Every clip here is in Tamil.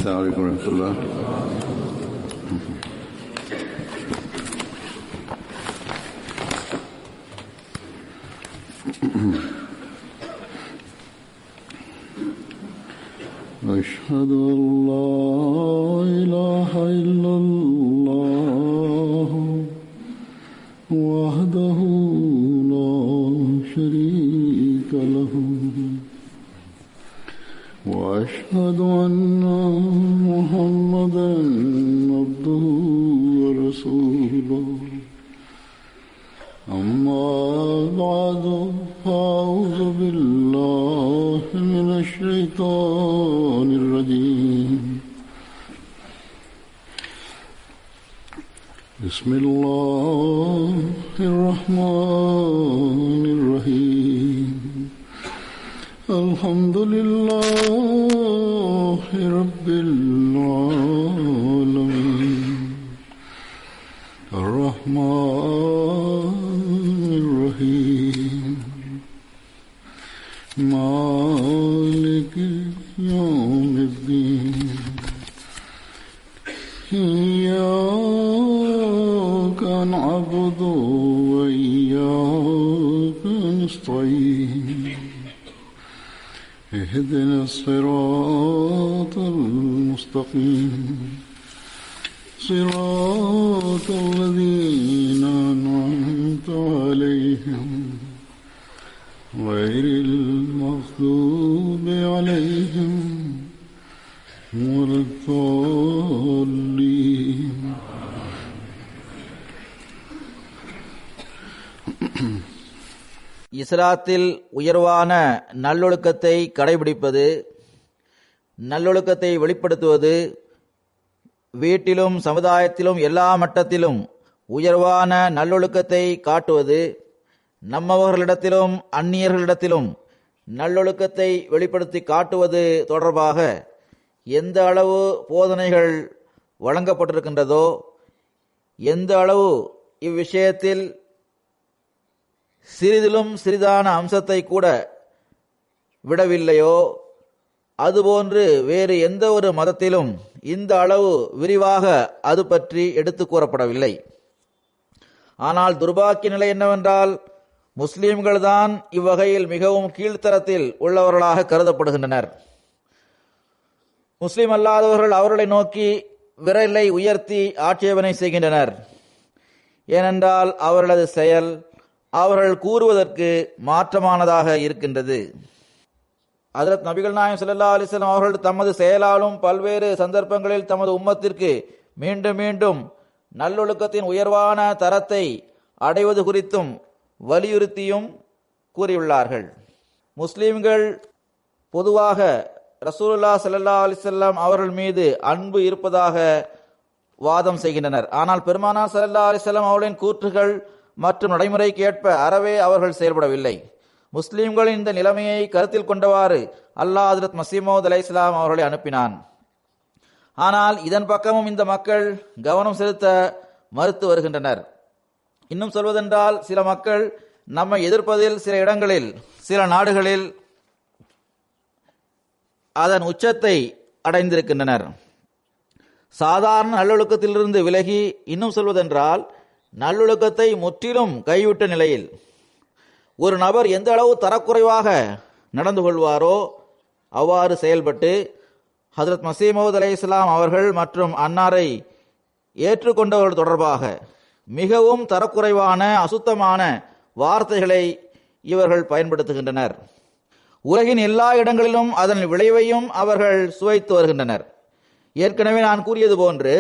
السلام عليكم ورحمة الله. أشهد أن لا إله إلا الله وحده لا شريك له وأشهد أن محمدا عبده ورسوله أما بعد فأعوذ بالله من الشيطان الرجيم بسم الله الرحمن الرحيم الحمد لله رب العالمين الرحمن الرحيم مالك يوم الدين إياك نعبد وإياك نستعين اهدنا الصراط المستقيم صراط الذين أنعمت عليهم غير المغضوب عليهم ولا الضالين. இஸ்லாத்தில் உயர்வான நல்லொழுக்கத்தை கடைபிடிப்பது, நல்லொழுக்கத்தை வெளிப்படுத்துவது, வீட்டிலும் சமுதாயத்திலும் எல்லா மட்டத்திலும் உயர்வான நல்லொழுக்கத்தை காட்டுவது, நம்மவர்களிடத்திலும் அந்நியர்களிடத்திலும் நல்லொழுக்கத்தை வெளிப்படுத்தி காட்டுவது தொடர்பாக எந்த அளவு போதனைகள் வழங்கப்பட்டிருக்கின்றதோ, எந்த அளவு இவ்விஷயத்தில் சிறிதிலும் சிறிதான அம்சத்தை கூட விடவில்லையோ, அதுபோன்று வேறு எந்த ஒரு மதத்திலும் இந்த அளவு விரிவாக அது பற்றி எடுத்து கூறப்படவில்லை. ஆனால் துர்பாக்கிய நிலை என்னவென்றால், முஸ்லிம்கள் தான் இவ்வகையில் மிகவும் கீழ்த்தரத்தில் உள்ளவர்களாக கருதப்படுகின்றனர். முஸ்லிம் அல்லாதவர்கள் அவர்களை நோக்கி விரலை உயர்த்தி ஆட்சேபனை செய்கின்றனர். ஏனென்றால் அவர்களது செயல் அவர்கள் கூறுவதற்கு மாற்றமானதாக இருக்கின்றது. ஹஜ்ரத் நபிகள் நாயகம் ஸல்லல்லாஹு அலைஹி வஸல்லம் அவர்கள் தமது செயலாலும் பல்வேறு சந்தர்ப்பங்களில் தமது உம்மத்திற்கு மீண்டும் மீண்டும் நல்லொழுக்கத்தின் உயர்வான தரத்தை அடைவது குறித்தும் வலியுறுத்தியும் கூறியுள்ளார்கள். முஸ்லிம்கள் பொதுவாக ரசூலுல்லாஹ் ஸல்லல்லாஹு அலைஹி வஸல்லம் அவர்கள் மீது அன்பு இருப்பதாக வாதம் செய்கின்றனர். ஆனால் பெருமானார் ஸல்லல்லாஹு அலைஹி வஸல்லம் அவர்களின் கூற்றுகள் மற்றும் நடைமுறைக்கு ஏற்ப அறவே அவர்கள் செயல்படவில்லை. முஸ்லிம்களின் இந்த நிலைமையை கருத்தில் கொண்டவாறு அல்லாஹ் ஹஜ்ரத் மஸீஹ் மவ்ஊத் அலைஹிஸ்ஸலாம் அவர்களை அனுப்பினான். ஆனால் இதன் பக்கமும் இந்த மக்கள் கவனம் செலுத்த மறுத்து வருகின்றனர். இன்னும் சொல்வதென்றால், சில மக்கள் நம்மை எதிர்ப்பதில் சில இடங்களில், சில நாடுகளில் அதன் உச்சத்தை அடைந்திருக்கின்றனர். சாதாரண நல்லொழுக்கத்திலிருந்து விலகி, இன்னும் சொல்வதென்றால் நல்லொழுக்கத்தை முற்றிலும் கைவிட்ட நிலையில் ஒரு நபர் எந்த அளவு தரக்குறைவாக நடந்து கொள்வாரோ அவ்வாறு செயல்பட்டு ஹஜ்ரத் மஸீஹ் மவ்ஊத் அலைஹிஸ்ஸலாம் அவர்கள் மற்றும் அன்னாரை ஏற்றுக்கொண்டவர்கள் தொடர்பாக மிகவும் தரக்குறைவான அசுத்தமான வார்த்தைகளை இவர்கள் பயன்படுத்துகின்றனர். உலகின் எல்லா இடங்களிலும் அதன் விளைவையும் அவர்கள் சுவைத்து வருகின்றனர். ஏற்கனவே நான் கூறியது போன்று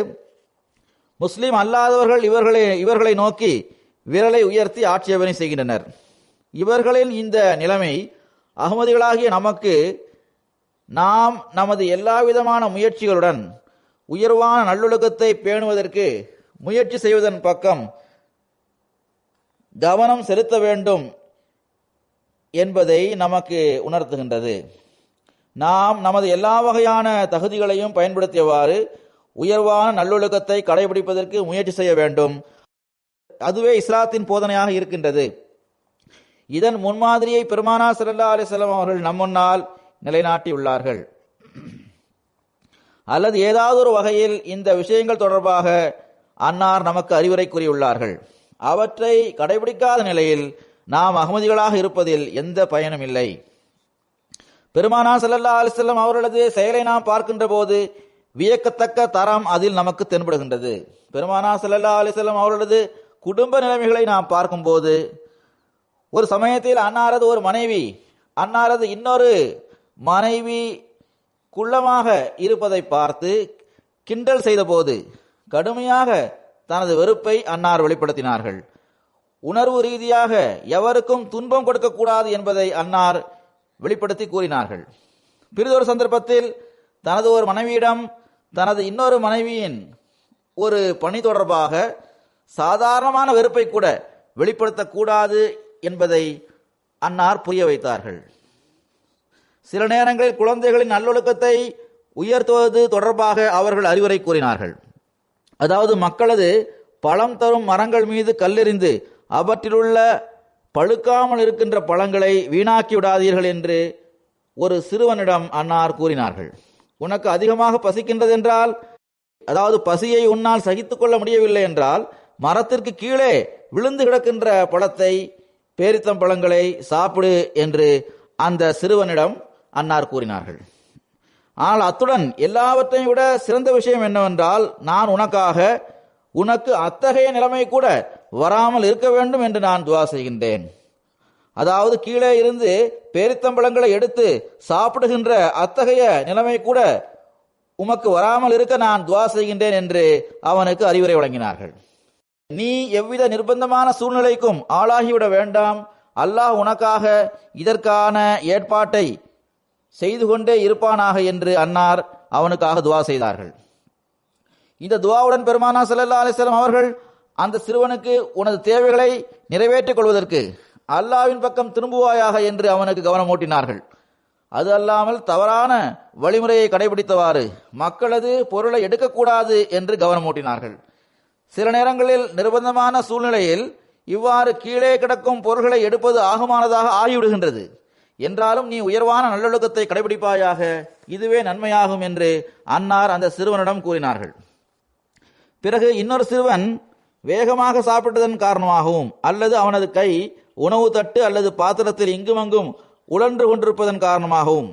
முஸ்லிம் அல்லாதவர்கள் இவர்களை நோக்கி விரலை உயர்த்தி ஆட்சேபனை செய்கின்றனர். இவர்களின் இந்த நிலைமை அகமதிகளாகிய நமக்கு நாம் நமது எல்லா விதமான முயற்சிகளுடன் உயர்வான நல்லொழுக்கத்தை பேணுவதற்கு முயற்சி செய்வதன் பக்கம் கவனம் செலுத்த வேண்டும் என்பதை நமக்கு உணர்த்துகின்றது. நாம் நமது எல்லா வகையான தகுதிகளையும் பயன்படுத்தியவாறு உயர்வான நல்லொழுக்கத்தை கடைபிடிப்பதற்கு முயற்சி செய்ய வேண்டும். அதுவே இஸ்லாத்தின் போதனையாக இருக்கின்றது. இதன் முன்மாதிரியை பெருமானார் ஸல்லல்லாஹு அலைஹி வஸல்லம் அவர்கள் நம் முன்னால் நிலைநாட்டியுள்ளார்கள். அல்லது ஏதாவது ஒரு வகையில் இந்த விஷயங்கள் தொடர்பாக அன்னார் நமக்கு அறிவுரை கூறியுள்ளார்கள். அவற்றை கடைபிடிக்காத நிலையில் நாம் அகமதிகளாக இருப்பதில் எந்த பயனும் இல்லை. பெருமானார் ஸல்லல்லாஹு அலைஹி வஸல்லம் அவர்களது செயலை நாம் பார்க்கின்ற போது வியக்கத்தக்க தரம் அதில் நமக்கு தென்படுகின்றது. பெருமானார் ஸல்லல்லாஹு அலைஹி வஸல்லம் அவர்களது குடும்ப நிலைமைகளை நாம் பார்க்கும்போது, ஒரு சமயத்தில் அன்னாரது ஒரு மனைவி அன்னாரது இன்னொரு மனைவி குள்ளமாக இருப்பதை பார்த்து கிண்டல் செய்தபோது கடுமையாக தனது வெறுப்பை அன்னார் வெளிப்படுத்தினார்கள். உணர்வு ரீதியாக எவருக்கும் துன்பம் கொடுக்கக்கூடாது என்பதை அன்னார் வெளிப்படுத்தி கூறினார்கள். பிறிதொரு சந்தர்ப்பத்தில் தனது ஒரு மனைவியிடம் தனது இன்னொரு மனைவியின் ஒரு பணி தொடர்பாக சாதாரணமான வெறுப்பை கூட வெளிப்படுத்தக்கூடாது என்பதை அன்னார் புரிய வைத்தார்கள். சில நேரங்களில் குழந்தைகளின் நல்லொழுக்கத்தை உயர்த்துவது தொடர்பாக அவர்கள் அறிவுரை கூறினார்கள். அதாவது மக்களது பழம் தரும் மரங்கள் மீது கல்லெறிந்து அவற்றிலுள்ள பழுக்காமல் இருக்கின்ற பழங்களை வீணாக்கி விடாதீர்கள் என்று ஒரு சிறுவனிடம் அன்னார் கூறினார்கள். உனக்கு அதிகமாக பசிக்கின்றது என்றால், அதாவது பசியை உன்னால் சகித்துக் கொள்ள முடியவில்லை என்றால், மரத்திற்கு கீழே விழுந்து கிடக்கின்ற பழத்தை, பேரித்தம் பழங்களை சாப்பிடு என்று அந்த சிறுவனிடம் அன்னார் கூறினார்கள். ஆனால் அத்துடன் எல்லாவற்றையும் விட சிறந்த விஷயம் என்னவென்றால், நான் உனக்கு அத்தகைய நிலைமை கூட வராமல் இருக்க வேண்டும் என்று நான் துவா செய்கின்றேன். அதாவது கீழே இருந்து பேரித்தம்பழங்களை எடுத்து சாப்பிடுகின்ற அத்தகைய நிலைமை கூட உமக்கு வராமல் இருக்க நான் துவா செய்கின்றேன் என்று அவனுக்கு அறிவுரை வழங்கினார்கள். நீ எவ்வித நிர்பந்தமான சூழ்நிலைக்கும் ஆளாகிவிட வேண்டாம். அல்லாஹ் உனக்காக இதற்கான ஏற்பாட்டை செய்து கொண்டே இருப்பானாக என்று அன்னார் அவனுக்காக துவா செய்தார்கள். இந்த துவாவுடன் பெருமானார் ஸல்லல்லாஹு அலைஹி வஸல்லம் அவர்கள் அந்த சிறுவனுக்கு உனது தேவைகளை நிறைவேற்றிக் கொள்வதற்கு அல்லாஹ்வின் பக்கம் திரும்புவாயாக என்று அவனுக்கு கவனமூட்டினார்கள். அது அல்லாமல் தவறான வழிமுறையை கடைபிடித்தவாறு மக்களது பொருளை எடுக்கக்கூடாது என்று கவனமூட்டினார்கள். சில நேரங்களில் நிர்பந்தமான சூழ்நிலையில் இவ்வாறு கீழே கிடக்கும் பொருள்களை எடுப்பது ஆகுமானதாக ஆகிவிடுகின்றது. என்றாலும் நீ உயர்வான நல்லொழுக்கத்தை கடைபிடிப்பாயாக, இதுவே நன்மையாகும் என்று அன்னார் அந்த சிறுவனிடம் கூறினார்கள். பிறகு இன்னொரு சிறுவன் வேகமாக சாப்பிட்டதன் காரணமாகவும் அல்லது அவனது கை உணவு தட்டு அல்லது பாத்திரத்தில் இங்குமங்கும் உழன்று கொண்டிருப்பதன் காரணமாகவும்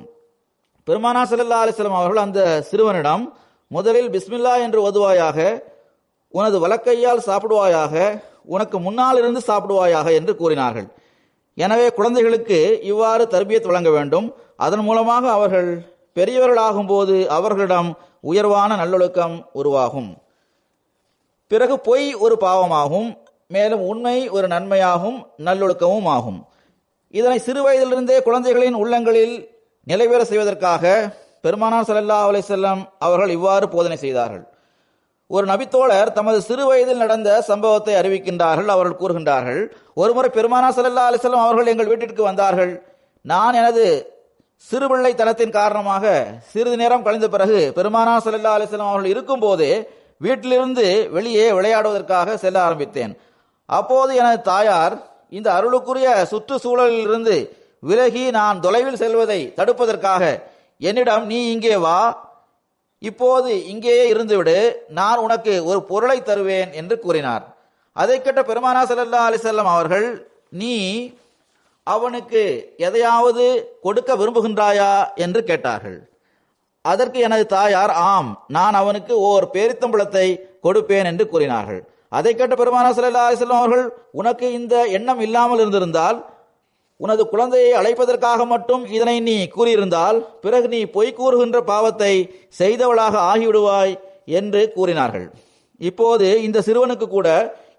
பெருமானார் ஸல்லல்லாஹு அலைஹி வஸல்லம் அவர்கள் அந்த சிறுவனிடம் முதலில் பிஸ்மில்லா என்று ஓதுவாயாக, உனது வலக்கையால் சாப்பிடுவாயாக, உனக்கு முன்னால் இருந்து சாப்பிடுவாயாக என்று கூறினார்கள். எனவே குழந்தைகளுக்கு இவ்வாறு தர்பியத் வழங்க வேண்டும். அதன் மூலமாக அவர்கள் பெரியவர்களாகும் போது அவர்களிடம் உயர்வான நல்லொழுக்கம் உருவாகும். பிறகு பொய் ஒரு பாவமாகும், மேலும் உண்மை ஒரு நன்மையாகும், நல்லொழுக்கமும் ஆகும். இதனை சிறு வயதிலிருந்தே குழந்தைகளின் உள்ளங்களில் நிலைபெற செய்வதற்காக பெருமானார் ஸல்லல்லாஹு அலைஹி வஸல்லம் அவர்கள் இவ்வாறு போதனை செய்தார்கள். ஒரு நபித்தோழர் தமது சிறு வயதில் நடந்த சம்பவத்தை அறிவிக்கின்றார்கள். அவர்கள் கூறுகின்றார்கள், ஒருமுறை பெருமானார் ஸல்லல்லாஹு அலைஹி வஸல்லம் அவர்கள் எங்கள் வீட்டிற்கு வந்தார்கள். நான் எனது சிறுபிள்ளைத்தனத்தின் காரணமாக சிறிது நேரம் கழிந்த பிறகு பெருமானார் ஸல்லல்லாஹு அலைஹி வஸல்லம் அவர்கள் இருக்கும் போதே வீட்டிலிருந்து வெளியே விளையாடுவதற்காக செல்ல ஆரம்பித்தேன். அப்போது எனது தாயார் இந்த அருளுக்குரிய சுற்றுச்சூழலிலிருந்து விலகி நான் தொலைவில் செல்வதை தடுப்பதற்காக என்னிடம், நீ இங்கே வா, இப்போது இங்கேயே இருந்துவிடு, நான் உனக்கு ஒரு பொருளை தருவேன் என்று கூறினார். அதை கேட்ட பெருமானார் ஸல்லல்லாஹு அலைஹி வஸல்லம் அவர்கள், நீ அவனுக்கு எதையாவது கொடுக்க விரும்புகின்றாயா என்று கேட்டார்கள். அதற்கு எனது தாயார், ஆம், நான் அவனுக்கு ஓர் பேரித்தம்பழத்தை கொடுப்பேன் என்று கூறினார்கள். அதை கேட்ட பெருமானார் ஸல்லல்லாஹு அலைஹி வஸல்லம் அவர்கள், உனக்கு இந்த எண்ணம் இல்லாமல் இருந்திருந்தால், உனது குழந்தையை அழைப்பதற்காக மட்டும் இதனை நீ கூறியிருந்தால், பிறகு நீ பொய் கூறுகின்ற பாவத்தை செய்தவளாக ஆகிவிடுவாய் என்று கூறினார்கள். இப்போது இந்த சிறுவனுக்கு கூட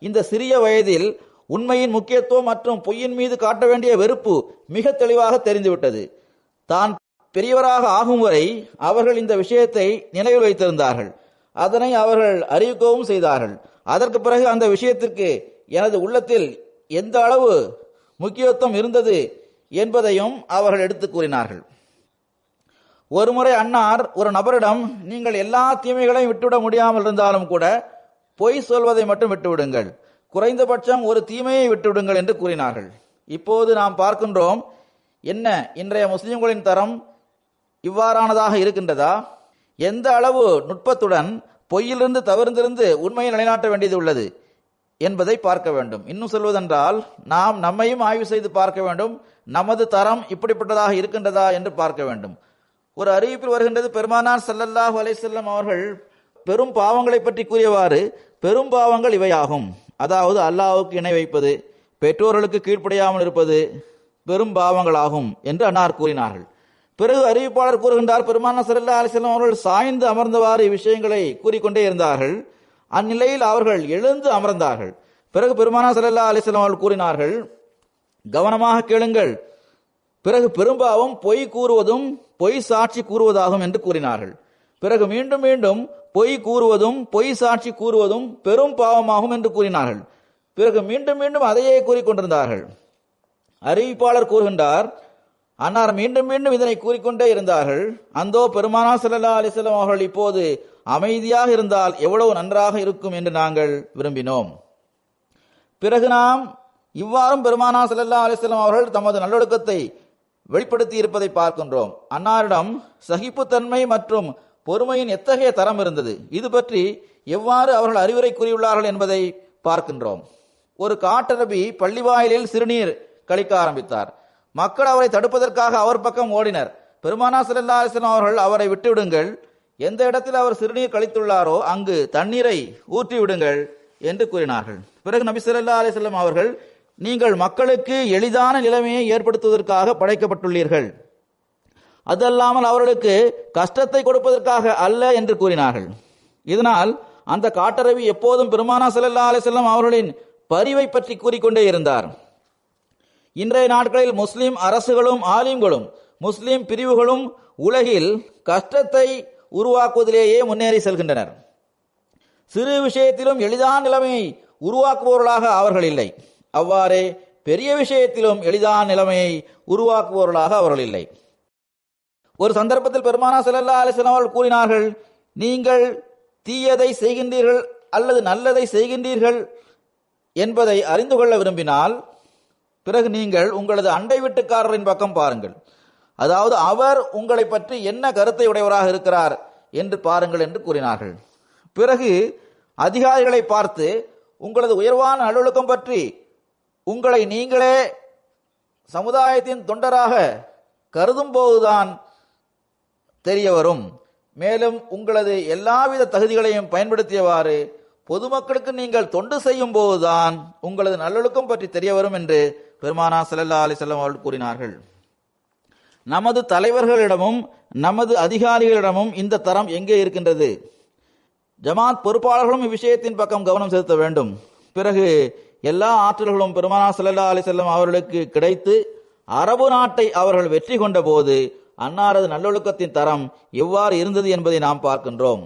இந்த சிறிய வயதில் உண்மையின் முக்கியத்துவம் மற்றும் பொய்யின் மீது காட்ட வேண்டிய வெறுப்பு மிக தெளிவாக தெரிந்துவிட்டது. தான் பெரியவராக ஆகும் வரை அவர்கள் இந்த விஷயத்தை நினைவில் வைத்திருந்தார்கள். அதனை அவர்கள் அறிவிக்கவும் செய்தார்கள். அதற்கு பிறகு அந்த விஷயத்திற்கு எனது உள்ளத்தில் எந்த அளவு முக்கியத்துவம் இருந்தது என்பதையும் அவர்கள் எடுத்து கூறினார்கள். ஒருமுறை அன்னார் ஒரு நபரிடம், நீங்கள் எல்லா தீமைகளையும் விட்டுவிட முடியாமல் இருந்தாலும் கூட பொய் சொல்வதை மட்டும் விட்டுவிடுங்கள், குறைந்தபட்சம் ஒரு தீமையை விட்டுவிடுங்கள் என்று கூறினார்கள். இப்போது நாம் பார்க்கின்றோம், என்ன இன்றைய முஸ்லிம்களின் தரம் இவ்வாறானதாக இருக்கின்றதா? எந்த அளவு நுட்பத்துடன் பொய்யிலிருந்து தவிர்த்திருந்து உண்மையை நிலைநாட்ட வேண்டியது உள்ளது என்பதை பார்க்க வேண்டும். இன்னும் சொல்வதென்றால், நாம் நம்மையும் ஆய்வு செய்து பார்க்க வேண்டும். நமது தரம் இப்படிப்பட்டதாக இருக்கின்றதா என்று பார்க்க வேண்டும். ஒரு அறிவிப்பில் வருகின்றது, பெருமானார் ஸல்லல்லாஹு அலைஹி வஸல்லம் அவர்கள் பெரும் பாவங்களை பற்றி கூறியவாறு, பெரும் பாவங்கள் இவையாகும். அதாவது அல்லாஹ்வுக்கு இணை வைப்பது, பெற்றோர்களுக்கு கீழ்ப்படியாமல் இருப்பது பெரும் பாவங்களாகும் என்று அன்னார் கூறினார்கள். பிறகு அறிவிப்பாளர் கூறுகின்றார், பெருமானார் ஸல்லல்லாஹு அலைஹி வஸல்லம் அவர்கள் சாய்ந்து அமர்ந்தவாறு இவ்விஷயங்களை கூறிக்கொண்டே இருந்தார்கள். அந்நிலையில் அவர்கள் எழுந்து அமர்ந்தார்கள். பிறகு பெருமானார் ஸல்லல்லாஹு அலைஹி வஸல்லம் அவர்கள் கூறினார்கள், கவனமாக கேளுங்கள். பிறகு பெரும்பாவம் பொய் கூறுவதும் பொய் சாட்சி கூறுவதாகும் என்று கூறினார்கள். பிறகு மீண்டும் மீண்டும் பொய் கூறுவதும் பொய் சாட்சி கூறுவதும் பெரும் பாவமாகும் என்று கூறினார்கள். பிறகு மீண்டும் மீண்டும் அதையே கூறிக்கொண்டிருந்தார்கள். அறிவிப்பாளர் கூறுகின்றார், அன்னார் மீண்டும் மீண்டும் இதனை கூறிக்கொண்டே இருந்தார்கள். அந்தோ பெருமானார் ஸல்லல்லாஹு அலைஹி வஸல்லம் அவர்கள் இப்போது அமைதியாக இருந்தால் எவ்வளவு நன்றாக இருக்கும் என்று நாங்கள் விரும்பினோம். பிறகு நாம் இவ்வாறும் பெருமானார் ஸல்லல்லாஹு அலைஹி வஸல்லம் அவர்கள் தமது நல்லொழுக்கத்தை வெளிப்படுத்தி இருப்பதை பார்க்கின்றோம். அன்னாரிடம் சகிப்புத்தன்மை மற்றும் பொறுமையின் எத்தகைய தரம் இருந்தது, இது பற்றி எவ்வாறு அவர்கள் அறிவுரை கூறியுள்ளார்கள் என்பதை பார்க்கின்றோம். ஒரு காட்டரபி பள்ளிவாயிலில் சிறுநீர் கழிக்க ஆரம்பித்தார். மக்கள் அவரை தடுப்பதற்காக அவர் பக்கம் ஓடினர். பெருமானார் ஸல்லல்லாஹு அலைஹி வஸல்லம் அவர்கள் அவரை விட்டுவிடுங்கள், எந்த இடத்தில் அவர் சிறுநீர் கழித்துள்ளாரோ அங்கு தண்ணீரை ஊற்றி விடுங்கள் என்று கூறினார்கள். பிறகு நபி ஸல்லல்லாஹு அலைஹி வஸல்லம் அவர்கள், நீங்கள் மக்களுக்கு எளிதான நிலைமையை ஏற்படுத்துவதற்காக படைக்கப்பட்டுள்ளீர்கள், அதல்லாமல் அவர்களுக்கு கஷ்டத்தை கொடுப்பதற்காக அல்ல என்று கூறினார்கள். இதனால் அந்த காட்டரவி எப்போதும் பெருமானார் ஸல்லல்லாஹு அலைஹி வஸல்லம் அவர்களின் பரிவை பற்றி கூறிக்கொண்டே இருந்தார். இன்றைய நாட்களில் முஸ்லிம் அரசுகளும் ஆலிம்களும் முஸ்லிம் பிரிவுகளும் உலகில் கஷ்டத்தை உருவாக்குவதிலேயே முன்னேறி செல்கின்றனர். சிறு விஷயத்திலும் எளிதான நிலைமையை உருவாக்குபவர்களாக அவர்கள் இல்லை. அவ்வாறே பெரிய விஷயத்திலும் எளிதான நிலைமையை உருவாக்குபவர்களாக அவர்கள் இல்லை. ஒரு சந்தர்ப்பத்தில் பெருமானார் ஸல்லல்லாஹு அலைஹி வஸல்லம் அவர்கள் கூறினார்கள், நீங்கள் தீயதை செய்கின்றீர்கள் அல்லது நல்லதை செய்கின்றீர்கள் என்பதை அறிந்து கொள்ள விரும்பினால் பிறகு நீங்கள் உங்களது அண்டை வீட்டுக்காரரின் பக்கம் பாருங்கள். அதாவது அவர் உங்களை பற்றி என்ன கருத்தை உடையவராக இருக்கிறார் என்று பாருங்கள் என்று கூறினார்கள். பிறகு அதிகாரிகளை பார்த்து உங்களது உயர்வான நல்லொழுக்கம் பற்றி உங்களை நீங்களே சமுதாயத்தின் தொண்டராக கருதும் போதுதான் தெரிய வரும். மேலும் உங்களது எல்லாவித தகுதிகளையும் பயன்படுத்தியவாறு பொதுமக்களுக்கு நீங்கள் தொண்டு செய்யும் போதுதான் உங்களது நல்லொழுக்கம் பற்றி தெரிய வரும் என்று பெருமானார் ஸல்லல்லாஹு அலைஹி வஸல்லம் அவர்கள் கூறினார்கள். நமது தலைவர்களிடமும் நமது அதிகாரிகளிடமும் இந்த தரம் எங்கே இருக்கின்றது? ஜமாத் பொறுப்பாளர்களும் இவ்விஷயத்தின் பக்கம் கவனம் செலுத்த வேண்டும். பிறகு எல்லா ஆற்றல்களும் பெருமானார் ஸல்லல்லாஹு அலைஹி வஸல்லம் அவர்களுக்கு கிடைத்து அரபு நாட்டை அவர்கள் வெற்றி கொண்ட போது அன்னாரது நல்லொழுக்கத்தின் தரம் எவ்வாறு இருந்தது என்பதை நாம் பார்க்கின்றோம்.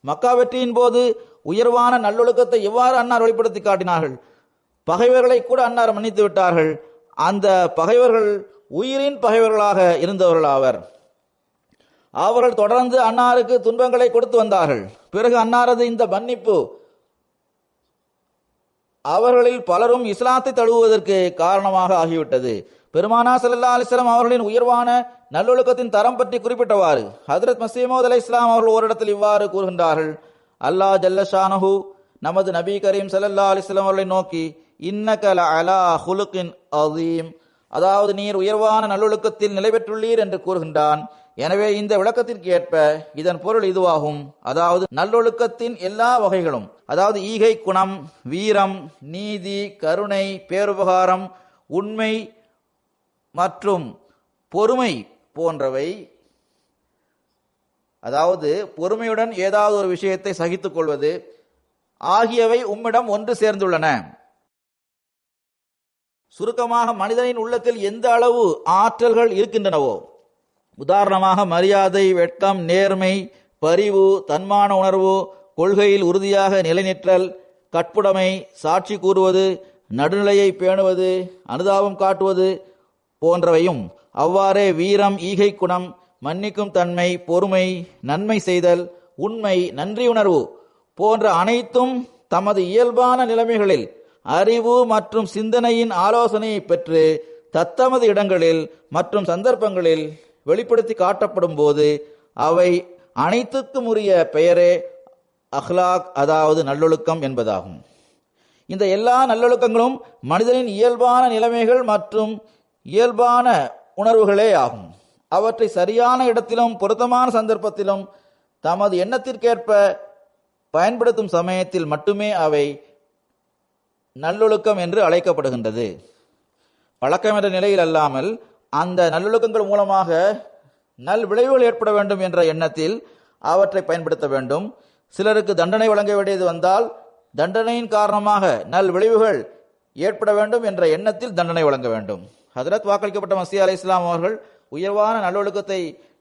மக்கா வெற்றியின் போது உயர்வான நல்லொழுக்கத்தை எவ்வாறு அன்னார் வெளிப்படுத்தி காட்டினார்கள். பகைவர்களை கூட அன்னார் மன்னித்து விட்டார்கள். அந்த பகைவர்கள் உயிரின் பகைவர்களாக இருந்தவர்கள் ஆவர். அவர்கள் தொடர்ந்து அன்னாருக்கு துன்பங்களை கொடுத்து வந்தார்கள். பிறகு அன்னாரது இந்த மன்னிப்பு அவர்களில் பலரும் இஸ்லாத்தை தழுவுவதற்கு காரணமாக ஆகிவிட்டது. பெருமானார் ஸல்லல்லாஹு அலைஹி வஸல்லம் அவர்களின் உயர்வான நல்லொழுக்கத்தின் தரம் பற்றி குறிப்பிட்டவாறு ஹஜ்ரத் மஸீஹ் மவ்ஊத் அலைஹிஸ்ஸலாம் அவர்கள் ஓரிடத்தில் இவ்வாறு கூறுகின்றார்கள், அல்லாஹ் ஜல்ல ஷானஹு நமது நபி கரீம் ஸல்லல்லாஹு அலைஹி வஸல்லம் அவர்களை நோக்கி, இன்னக லஅலா ஹுலுகின் அதீம், அதாவது நீர் உயர்வான நல்லொழுக்கத்தில் நிலை பெற்றுள்ளீர் என்று கூறுகின்றான். எனவே இந்த விளக்கத்திற்கு ஏற்ப இதன் பொருள் இதுவாகும், அதாவது நல்லொழுக்கத்தின் எல்லா வகைகளும், அதாவது ஈகை குணம், வீரம், நீதி, கருணை, பேருபகாரம், உண்மை மற்றும் பொறுமை போன்றவை, அதாவது பொறுமையுடன் ஏதாவது ஒரு விஷயத்தை சகித்துக் கொள்வது ஆகியவை உம்மிடம் ஒன்று சேர்ந்துள்ளன. சுருக்கமாக மனிதனின் உள்ளத்தில் எந்த அளவு ஆற்றல்கள் இருக்கின்றனவோ, உதாரணமாக மரியாதை, வெட்கம், நேர்மை, பரிவு, தன்மான உணர்வு, கொள்கையில் உறுதியாக நிலைநிற்றல், கற்புடைமை, சாட்சி கூறுவது, நடுநிலையை பேணுவது, அனுதாபம் காட்டுவது போன்றவையும், அவ்வாறே வீரம், ஈகை குணம், மன்னிக்கும் தன்மை, பொறுமை, நன்மை செய்தல், உண்மை, நன்றியுணர்வு போன்ற அனைத்தும் தமது இயல்பான நிலைமைகளில் அறிவு மற்றும் சிந்தனையின் ஆலோசனையை பெற்று தத்தமது இடங்களில் மற்றும் சந்தர்ப்பங்களில் வெளிப்படுத்தி காட்டப்படும் போது அவை அனைத்துக்கும் உரிய பெயரே அஹ்லாக், அதாவது நல்லொழுக்கம் என்பதாகும். இந்த எல்லா நல்லொழுக்கங்களும் மனிதனின் இயல்பான நிலைமைகள் மற்றும் இயல்பான உணர்வுகளே ஆகும். அவற்றை சரியான இடத்திலும் பொருத்தமான சந்தர்ப்பத்திலும் தமது எண்ணத்திற்கேற்ப பயன்படுத்தும் சமயத்தில் மட்டுமே அவை நல்லொழுக்கம் என்று அழைக்கப்படுகின்றது. பழக்கம் என்ற நிலையில் அல்லாமல் அந்த நல்லொழுக்கங்கள் மூலமாக நல் விளைவுகள் ஏற்பட வேண்டும் என்ற எண்ணத்தில் அவற்றை பயன்படுத்த வேண்டும். சிலருக்கு தண்டனை வழங்க வேண்டியது வந்தால் தண்டனையின் காரணமாக நல் விளைவுகள் ஏற்பட வேண்டும் என்ற எண்ணத்தில் தண்டனை வழங்க வேண்டும். ஹஜ்ரத் வாக்களிக்கப்பட்ட மஸீஹ் அலைஹிஸ்ஸலாம் அவர்கள் உயர்வான நல்லொழுக்கத்தை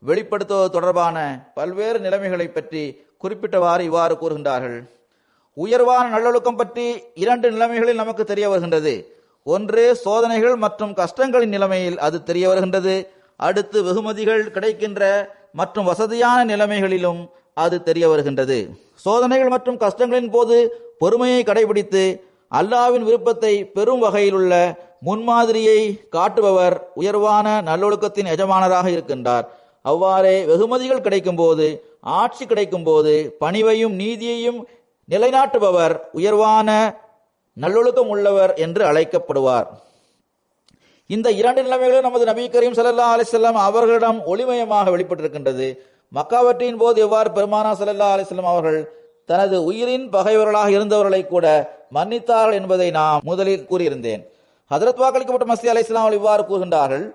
வெளிப்படுத்துவது தொடர்பான பல்வேறு நிலைமைகளை பற்றி குறிப்பிட்டவாறு இவ்வாறு கூறுகின்றார்கள். உயர்வான நல்லொழுக்கம் பற்றி இரண்டு நிலைமைகளில் நமக்கு தெரிய வருகின்றது. ஒன்று, சோதனைகள் மற்றும் கஷ்டங்களின் நிலைமையில் அது தெரிய வருகின்றது. அடுத்து, வெகுமதிகள் கிடைக்கின்ற மற்றும் வசதியான நிலைமைகளிலும் அது தெரிய வருகின்றது. சோதனைகள் மற்றும் கஷ்டங்களின் போது பொறுமையை கடைபிடித்து அல்லாஹ்வின் விருப்பத்தை பெறும் வகையில் உள்ள முன்மாதிரியை காட்டுபவர் உயர்வான நல்லொழுக்கத்தின் எஜமானராக இருக்கின்றார். அவ்வாறே வெகுமதிகள் கிடைக்கும் போது, ஆட்சி கிடைக்கும் போது பணிவையும் நீதியையும் நிலைநாட்டுபவர் உயர்வான நல்லொழுக்கம் உள்ளவர் என்று அழைக்கப்படுவார். இந்த இரண்டு நிலைமைகளும் நமது நபி கரீம் ஸல்லல்லாஹு அலைஹி வஸல்லம் அவர்களிடம் ஒளிமயமாக வெளிப்பட்டிருக்கின்றது. மக்கா வெற்றியின் போது எவ்வாறு பெருமானார் ஸல்லல்லாஹு அலைஹி வஸல்லம் அவர்கள் தனது உயிரின் பகைவர்களாக இருந்தவர்களை கூட மன்னித்தார்கள் என்பதை நான் முதலில் கூறியிருந்தேன். ஹஜ்ரத் வாக்களிக்கப்பட்ட மஸீஹ் அலைஹிஸ்ஸலாம் அவர்கள் இவ்வாறு கூறுகின்றார்கள்: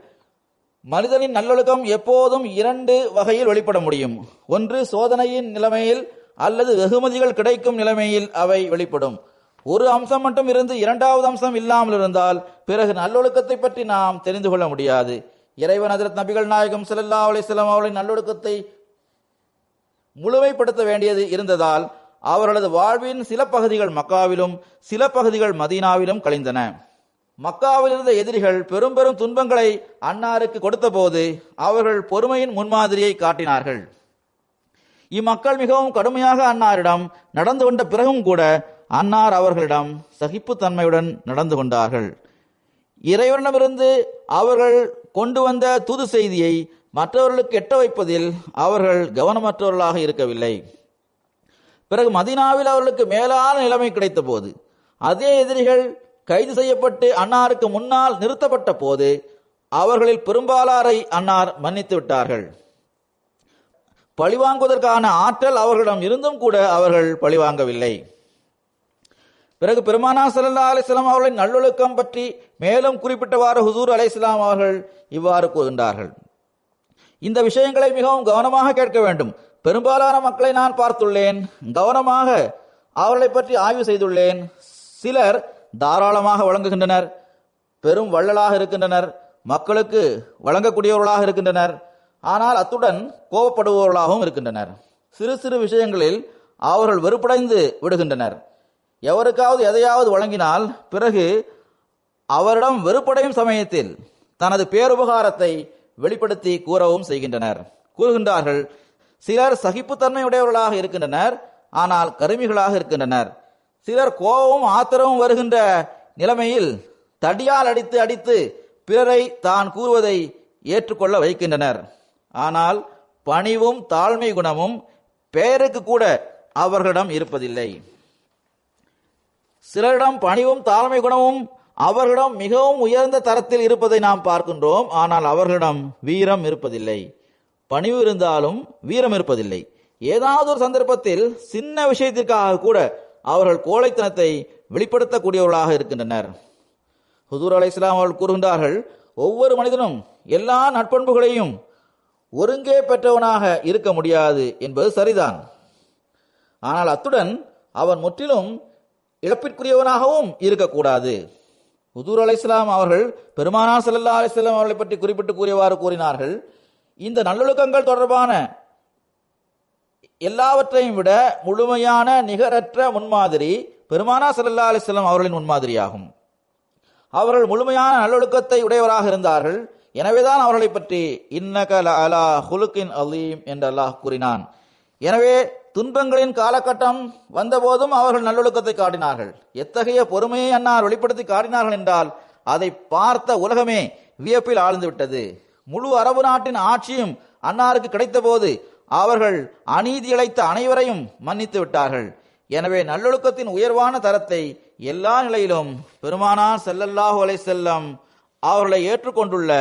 மனிதனின் நல்லொழுக்கம் எப்போதும் இரண்டு வகையில் வெளிப்பட முடியும். ஒன்று, சோதனையின் நிலைமையில் அல்லது வெகுமதிகள் கிடைக்கும் நிலைமையில் அவை வெளிப்படும். ஒரு அம்சம் மட்டும் இருந்து இரண்டாவது அம்சம் இல்லாமல் இருந்தால் பிறகு நல்லொழுக்கத்தை பற்றி நாம் தெரிந்து கொள்ள முடியாது. இறைவன் ஹஜ்ரத் நபிகள் நாயகம் ஸல்லல்லாஹு அலைஹி வஸல்லம் அவர்களின் நல்லொழுக்கத்தை முழுமைப்படுத்த வேண்டியது இருந்ததால் அவர்களது வாழ்வின் சில பகுதிகள் மக்காவிலும் சில பகுதிகள் மதீனாவிலும் கழிந்தன. மக்காவில் இருந்த எதிரிகள் பெரும் பெரும் துன்பங்களை அன்னாருக்கு கொடுத்த போது அவர்கள் பொறுமையின் முன்மாதிரியை காட்டினார்கள். இம்மக்கள் மிகவும் கடுமையாக அன்னாரிடம் நடந்து கொண்ட பிறகும் கூட அன்னார் அவர்களிடம் சகிப்புத்தன்மையுடன் நடந்து கொண்டார்கள். இறைவனிடமிருந்து அவர்கள் கொண்டு வந்த தூது செய்தியை மற்றவர்களுக்கு எட்ட வைப்பதில் அவர்கள் கவனமற்றவர்களாக இருக்கவில்லை. பிறகு மதீனாவில் அவர்களுக்கு மேலான நிலைமை கிடைத்த போது, அதே எதிரிகள் கைது செய்யப்பட்டு அன்னாருக்கு முன்னால் நிறுத்தப்பட்ட போது அவர்களில் பெரும்பாலாரை அன்னார் மன்னித்து விட்டார்கள். பழிவாங்குவதற்கான ஆற்றல் அவர்களிடம் இருந்தும் கூட அவர்கள் பழிவாங்கவில்லை. பிறகு பெருமானார் ஸல்லல்லாஹு அலைஹி வஸல்லம் அவர்களின் நல்லொழுக்கம் பற்றி மேலும் குறிப்பிட்டவாறு ஹுசூர் அலைஹிஸ்ஸலாம் அவர்கள் இவ்வாறு கூறுகின்றார்கள்: இந்த விஷயங்களை மிகவும் கவனமாக கேட்க வேண்டும். பெரும்பாலான மக்களை நான் பார்த்துள்ளேன், கவனமாக அவர்களை பற்றி ஆய்வு செய்துள்ளேன். சிலர் தாராளமாக வழங்குகின்றனர், பெரும் வள்ளலாக இருக்கின்றனர், மக்களுக்கு வழங்கக்கூடியவர்களாக இருக்கின்றனர். ஆனால் அத்துடன் கோபப்படுபவர்களாகவும் இருக்கின்றனர். சிறு சிறு விஷயங்களில் அவர்கள் வெறுப்படைந்து விடுகின்றனர். எவருக்காவது எதையாவது வழங்கினால் பிறகு அவரிடம் வெறுப்படையும் சமயத்தில் தனது பேருபகாரத்தை வெளிப்படுத்தி கூறவும் கூறுகின்றார்கள். சிலர் சகிப்புத்தன்மை உடையவர்களாக இருக்கின்றனர், ஆனால் கருமிகளாக இருக்கின்றனர். சிலர் கோபமும் ஆத்திரமும் வருகின்ற நிலைமையில் தடியால் அடித்து அடித்து பிறரை தான் கூறுவதை ஏற்றுக்கொள்ள வைக்கின்றனர். ஆனால் பணிவும் தாழ்மை குணமும் பெயருக்கு கூட அவர்களிடம் இருப்பதில்லை. சிலரிடம் பணிவும் தாழ்மை குணமும் அவர்களிடம் மிகவும் உயர்ந்த தரத்தில் இருப்பதை நாம் பார்க்கின்றோம். ஆனால் அவர்களிடம் வீரம் இருப்பதில்லை. பணிவு இருந்தாலும் வீரம் இருப்பதில்லை. ஏதாவது ஒரு சந்தர்ப்பத்தில் சின்ன விஷயத்திற்காக கூட அவர்கள் கோழைத்தனத்தை வெளிப்படுத்தக்கூடியவர்களாக இருக்கின்றனர். ஹுசூர் அலைஹிஸ்ஸலாம் அவர்கள் கூறுகின்றார்கள்: ஒவ்வொரு மனிதனும் எல்லா நட்பண்புகளையும் ஒருங்கே பெற்றவனாக இருக்க முடியாது என்பது சரிதான். ஆனால் அத்துடன் அவன் முற்றிலும் இழப்பிற்குரியவனாகவும் இருக்கக்கூடாது. ஹுசூர் அலைஹிஸ்ஸலாம் அவர்கள் பெருமானார் ஸல்லல்லாஹு அலைஹி வஸல்லம் அவர்களை பற்றி குறிப்பிட்டு கூறியவாறு கூறினார்கள்: இந்த நல்லொழுக்கங்கள் தொடர்பான எல்லாவற்றையும் விட முழுமையான நிகரற்ற முன்மாதிரி பெருமானார் ஸல்லல்லாஹு அலைஹி வஸல்லம் அவர்களின் முன்மாதிரியாகும். அவர்கள் முழுமையான நல்லொழுக்கத்தை உடையவராக இருந்தார்கள். எனவேதான் அவர்களை பற்றி இன்னக லஅலா ஹுலுகின் அலீம் என்று அல்லாஹ் கூறினான். எனவே துன்பங்களின் காலகட்டம் வந்தபோதும் அவர்கள் நல்லொழுக்கத்தை காட்டினார்கள். எத்தகைய பொறுமையை அன்னார் வெளிப்படுத்தி காட்டினார்கள் என்றால் அதை பார்த்த உலகமே வியப்பில் ஆழ்ந்து விட்டது. முழு அரபு நாட்டின் ஆட்சியும் அன்னாருக்கு கிடைத்த போது அவர்கள் அநீதி இழைத்த அனைவரையும் மன்னித்து விட்டார்கள். எனவே நல்லொழுக்கத்தின் உயர்வான தரத்தை எல்லா நிலையிலும் பெருமானார் ஸல்லல்லாஹு அலைஹி வஸல்லம் அவர்களை ஏற்றுக்கொண்டுள்ள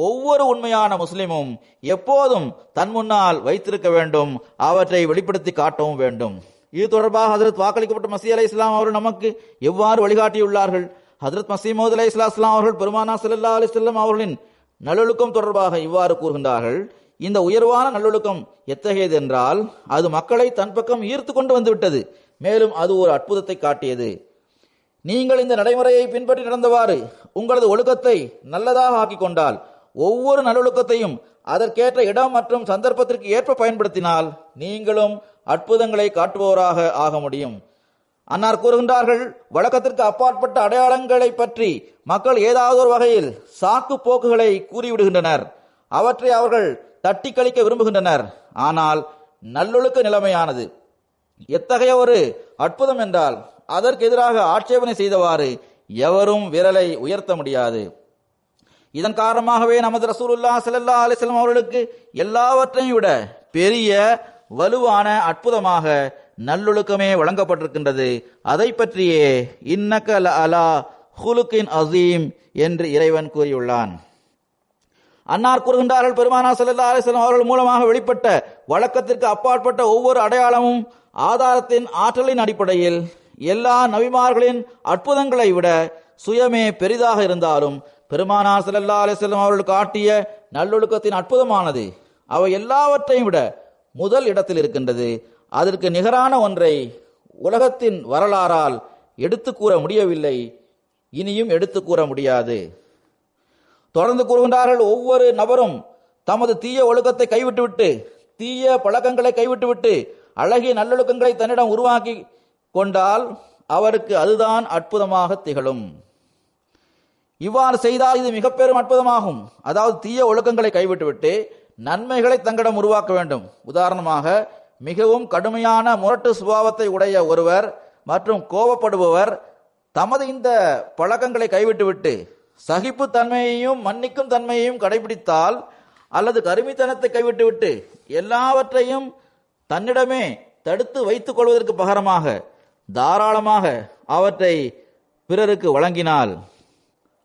ஒவ்வொரு உண்மையான முஸ்லிமும் எப்போதும் தன் முன்னால் வைத்திருக்க வேண்டும், அவற்றை வெளிப்படுத்தி காட்டவும் வேண்டும். இது தொடர்பாக ஹஜ்ரத் வாக்களிக்கப்பட்ட மசீஹ் அலைஹிஸ்ஸலாம் அவர்கள் நமக்கு எவ்வாறு வழிகாட்டியுள்ளார்கள்? ஹஜ்ரத் மஸீஹ் மவ்ஊத் அலைஹிஸ்ஸலாம் அவர்கள் பெருமானார் ஸல்லல்லாஹு அலைஹி வஸல்லம் அவர்களின் நல்லொழுக்கம் தொடர்பாக இவ்வாறு கூறுகின்றார்கள். இந்த உயர்வான நல்லொழுக்கம் எத்தகையது என்றால் அது மக்களை தன் பக்கம் ஈர்த்து கொண்டு வந்துவிட்டது. மேலும் அது ஒரு அற்புதத்தை காட்டியது. நீங்கள் இந்த நடைமுறையை பின்பற்றி நடந்தவாறு உங்களது ஒழுக்கத்தை நல்லதாக ஆக்கிக் கொண்டால், ஒவ்வொரு நல்லொழுக்கத்தையும் அதற்கேற்ற இடம் மற்றும் சந்தர்ப்பத்திற்கு ஏற்ப பயன்படுத்தினால் நீங்களும் அற்புதங்களை காட்டுபவராக ஆக முடியும். அன்னார் கூறுகின்றார்கள், வழக்கத்திற்கு அப்பாற்பட்ட அடையாளங்களை பற்றி மக்கள் ஏதாவது ஒரு வகையில் சாக்கு போக்குகளை கூறிவிடுகின்றனர். அவற்றை அவர்கள் தட்டி கழிக்க விரும்புகின்றனர். ஆனால் நல்லொழுக்க நிலைமையானது எத்தகைய ஒரு அற்புதம் என்றால் அதற்கு எதிராக ஆட்சேபனை செய்தவாறு எவரும் விரலை உயர்த்த முடியாது. இதன் காரணமாகவே நமது ரசூலுல்லாஹ் ஸல்லல்லாஹு அலைஹி வஸல்லம் அவர்களுக்கு எல்லாவற்றையும் விட பெரிய வலுவான அற்புதமாக நல்லொழுக்கமே வழங்கப்பட்டிருக்கின்றது. அதை பற்றியே இன்னக லஅலா ஹுலுகின் அஸீம் என்று இறைவன் கூறியுள்ளான். அன்னார் கூறுகின்றார்கள், பெருமானார் ஸல்லல்லாஹு அலைஹி வஸல்லம் அவர்கள் மூலமாக வெளிப்பட்ட வழக்கத்திற்கு அப்பாற்பட்ட ஒவ்வொரு அடையாளமும் ஆதாரத்தின் ஆற்றலின் அடிப்படையில் எல்லா நபிமார்களின் அற்புதங்களை விட சுயமே பெரிதாக இருந்தாலும் பெருமானார் ஸல்லல்லாஹு அலைஹி வஸல்லம் அவர்கள் காட்டிய நல்லொழுக்கத்தின் அற்புதமானது அவை எல்லாவற்றையும் விட முதல் இடத்தில் இருக்கின்றது. அதற்கு நிகரான ஒன்றை உலகத்தின் வரலாறால் எடுத்து கூற முடியவில்லை, இனியும் எடுத்து கூற முடியாது. தொடர்ந்து கூறுகின்றார்கள், ஒவ்வொரு நபரும் தமது தீய ஒழுக்கத்தை கைவிட்டுவிட்டு தீய பழக்கங்களை கைவிட்டுவிட்டு அழகிய நல்லொழுக்கங்களை தன்னிடம் உருவாக்கி கொண்டால் அவருக்கு அதுதான் அற்புதமாக திகழும். இவ்வாறு செய்தால் இது மிக பெரும் அற்புதமாகும். அதாவது தீய ஒழுக்கங்களை கைவிட்டுவிட்டு நன்மைகளை தங்களிடம் உருவாக்க வேண்டும். உதாரணமாக, மிகவும் கடுமையான முரட்டு சுபாவத்தை உடைய ஒருவர் மற்றும் கோபப்படுபவர் தமது இந்த பழக்கங்களை கைவிட்டுவிட்டு சகிப்பு தன்மையையும் மன்னிக்கும் தன்மையையும் கடைபிடித்தால், அல்லது கருமித்தனத்தை கைவிட்டுவிட்டு எல்லாவற்றையும் தன்னிடமே தடுத்து வைத்துக் கொள்வதற்கு பகரமாக தாராளமாக அவற்றை பிறருக்கு வழங்கினால்,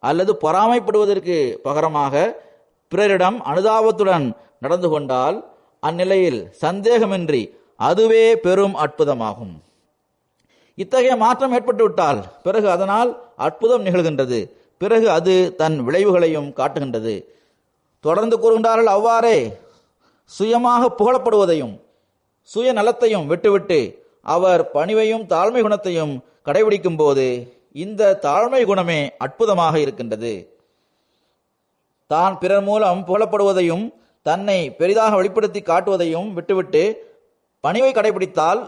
அல்லது பொறாமைப்படுவதற்கு பகரமாக பிறரிடம் அனுதாபத்துடன் நடந்து கொண்டால், அந்நிலையில் சந்தேகமின்றி அதுவே பெரும் அற்புதமாகும். இத்தகைய மாற்றம் ஏற்பட்டுவிட்டால் பிறகு அதனால் அற்புதம் நிகழ்கின்றது. பிறகு அது தன் விளைவுகளையும் காட்டுகின்றது. தொடர்ந்து கூறுகின்றார்கள், அவ்வாறே சுயமாக புகழப்படுவதையும் சுய நலத்தையும் விட்டுவிட்டு அவர் பணிவையும் தாழ்மை குணத்தையும் கடைபிடிக்கும் போது இந்த தாழ்மை குணமே அற்புதமாக இருக்கின்றது. தான் பிறர் மூலம் புகழப்படுவதையும் தன்னை பெரிதாக வெளிப்படுத்தி காட்டுவதையும் விட்டுவிட்டு பணிவை கடைபிடித்தால்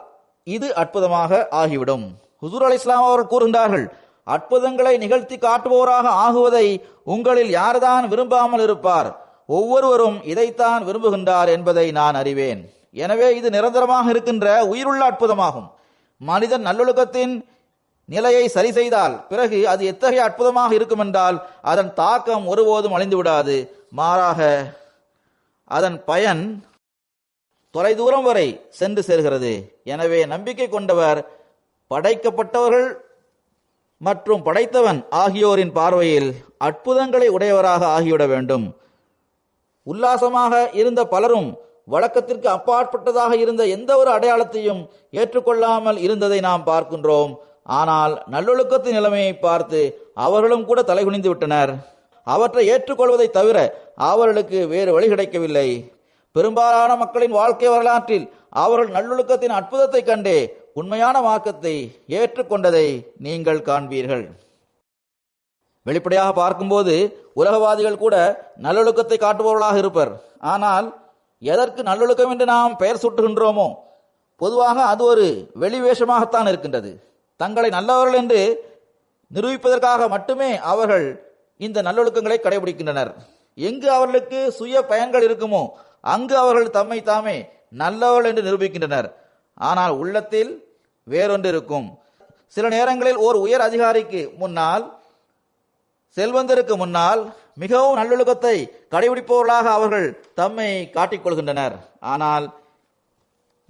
இது அற்புதமாக ஆகிவிடும். ஹுசூர் அலைஹிஸ்ஸலாம் அவர்கள் கூறுகின்றார்கள், அற்புதங்களை நிகழ்த்தி காட்டுபவராக ஆகுவதை உங்களில் யார்தான் விரும்பாமல் இருப்பார்? ஒவ்வொருவரும் இதைத்தான் விரும்புகின்றார் என்பதை நான் அறிவேன். எனவே இது நிரந்தரமாக இருக்கின்ற உயிருள்ள அற்புதமாகும். மனிதன் நல்லொழுக்கத்தின் நிலையை சரி செய்தால் பிறகு அது எத்தகைய அற்புதமாக இருக்கும் என்றால் அதன் தாக்கம் ஒருபோதும் அழிந்து விடாது. மாறாக அதன் பயன் தொலைதூரம் வரை சென்று சேர்கிறது. எனவே நம்பிக்கை கொண்டவர் படைக்கப்பட்டவர்கள் மற்றும் படைத்தவன் ஆகியோரின் பார்வையில் அற்புதங்களை உடையவராக ஆகிவிட வேண்டும். உல்லாசமாக இருந்த பலரும் வழக்கத்திற்கு அப்பாற்பட்டதாக இருந்த எந்த ஒரு அடையாளத்தையும் ஏற்றுக்கொள்ளாமல் இருந்ததை நாம் பார்க்கின்றோம். ஆனால் நல்லொழுக்கத்தின் நிலைமையை பார்த்து அவர்களும் கூட தலைகுனிந்து விட்டனர். அவற்றை ஏற்றுக்கொள்வதை தவிர அவர்களுக்கு வேறு வழி கிடைக்கவில்லை. பெரும்பாலான மக்களின் வாழ்க்கை வரலாற்றில் அவர்கள் நல்லொழுக்கத்தின் அற்புதத்தை கண்டே உண்மையான மார்க்கத்தை ஏற்றுக்கொண்டதை நீங்கள் காண்பீர்கள். வெளிப்படையாக பார்க்கும்போது உலகவாதிகள் கூட நல்லொழுக்கத்தை காட்டுபவர்களாக இருப்பர். ஆனால் எதற்கு நல்லொழுக்கம் என்று நாம் பெயர் சூட்டுகின்றோமோ பொதுவாக அது ஒரு வெளிவேஷமாகத்தான் இருக்கின்றது. தங்களை நல்லவர்கள் என்று நிரூபிப்பதற்காக மட்டுமே அவர்கள் இந்த நல்லொழுக்கங்களை கடைபிடிக்கின்றனர். எங்கு அவர்களுக்கு சுய பயன்கள் இருக்குமோ அங்கு அவர்கள் தம்மை தாமே நல்லவர்கள் என்று நிரூபிக்கின்றனர். ஆனால் உள்ளத்தில் வேறொன்று இருக்கும். சில நேரங்களில் ஓர் உயர் அதிகாரிக்கு முன்னால், செல்வந்தருக்கு முன்னால் மிகவும் நல்லொழுக்கத்தை கடைபிடிப்பவர்களாக அவர்கள் தம்மை காட்டிக்கொள்கின்றனர். ஆனால்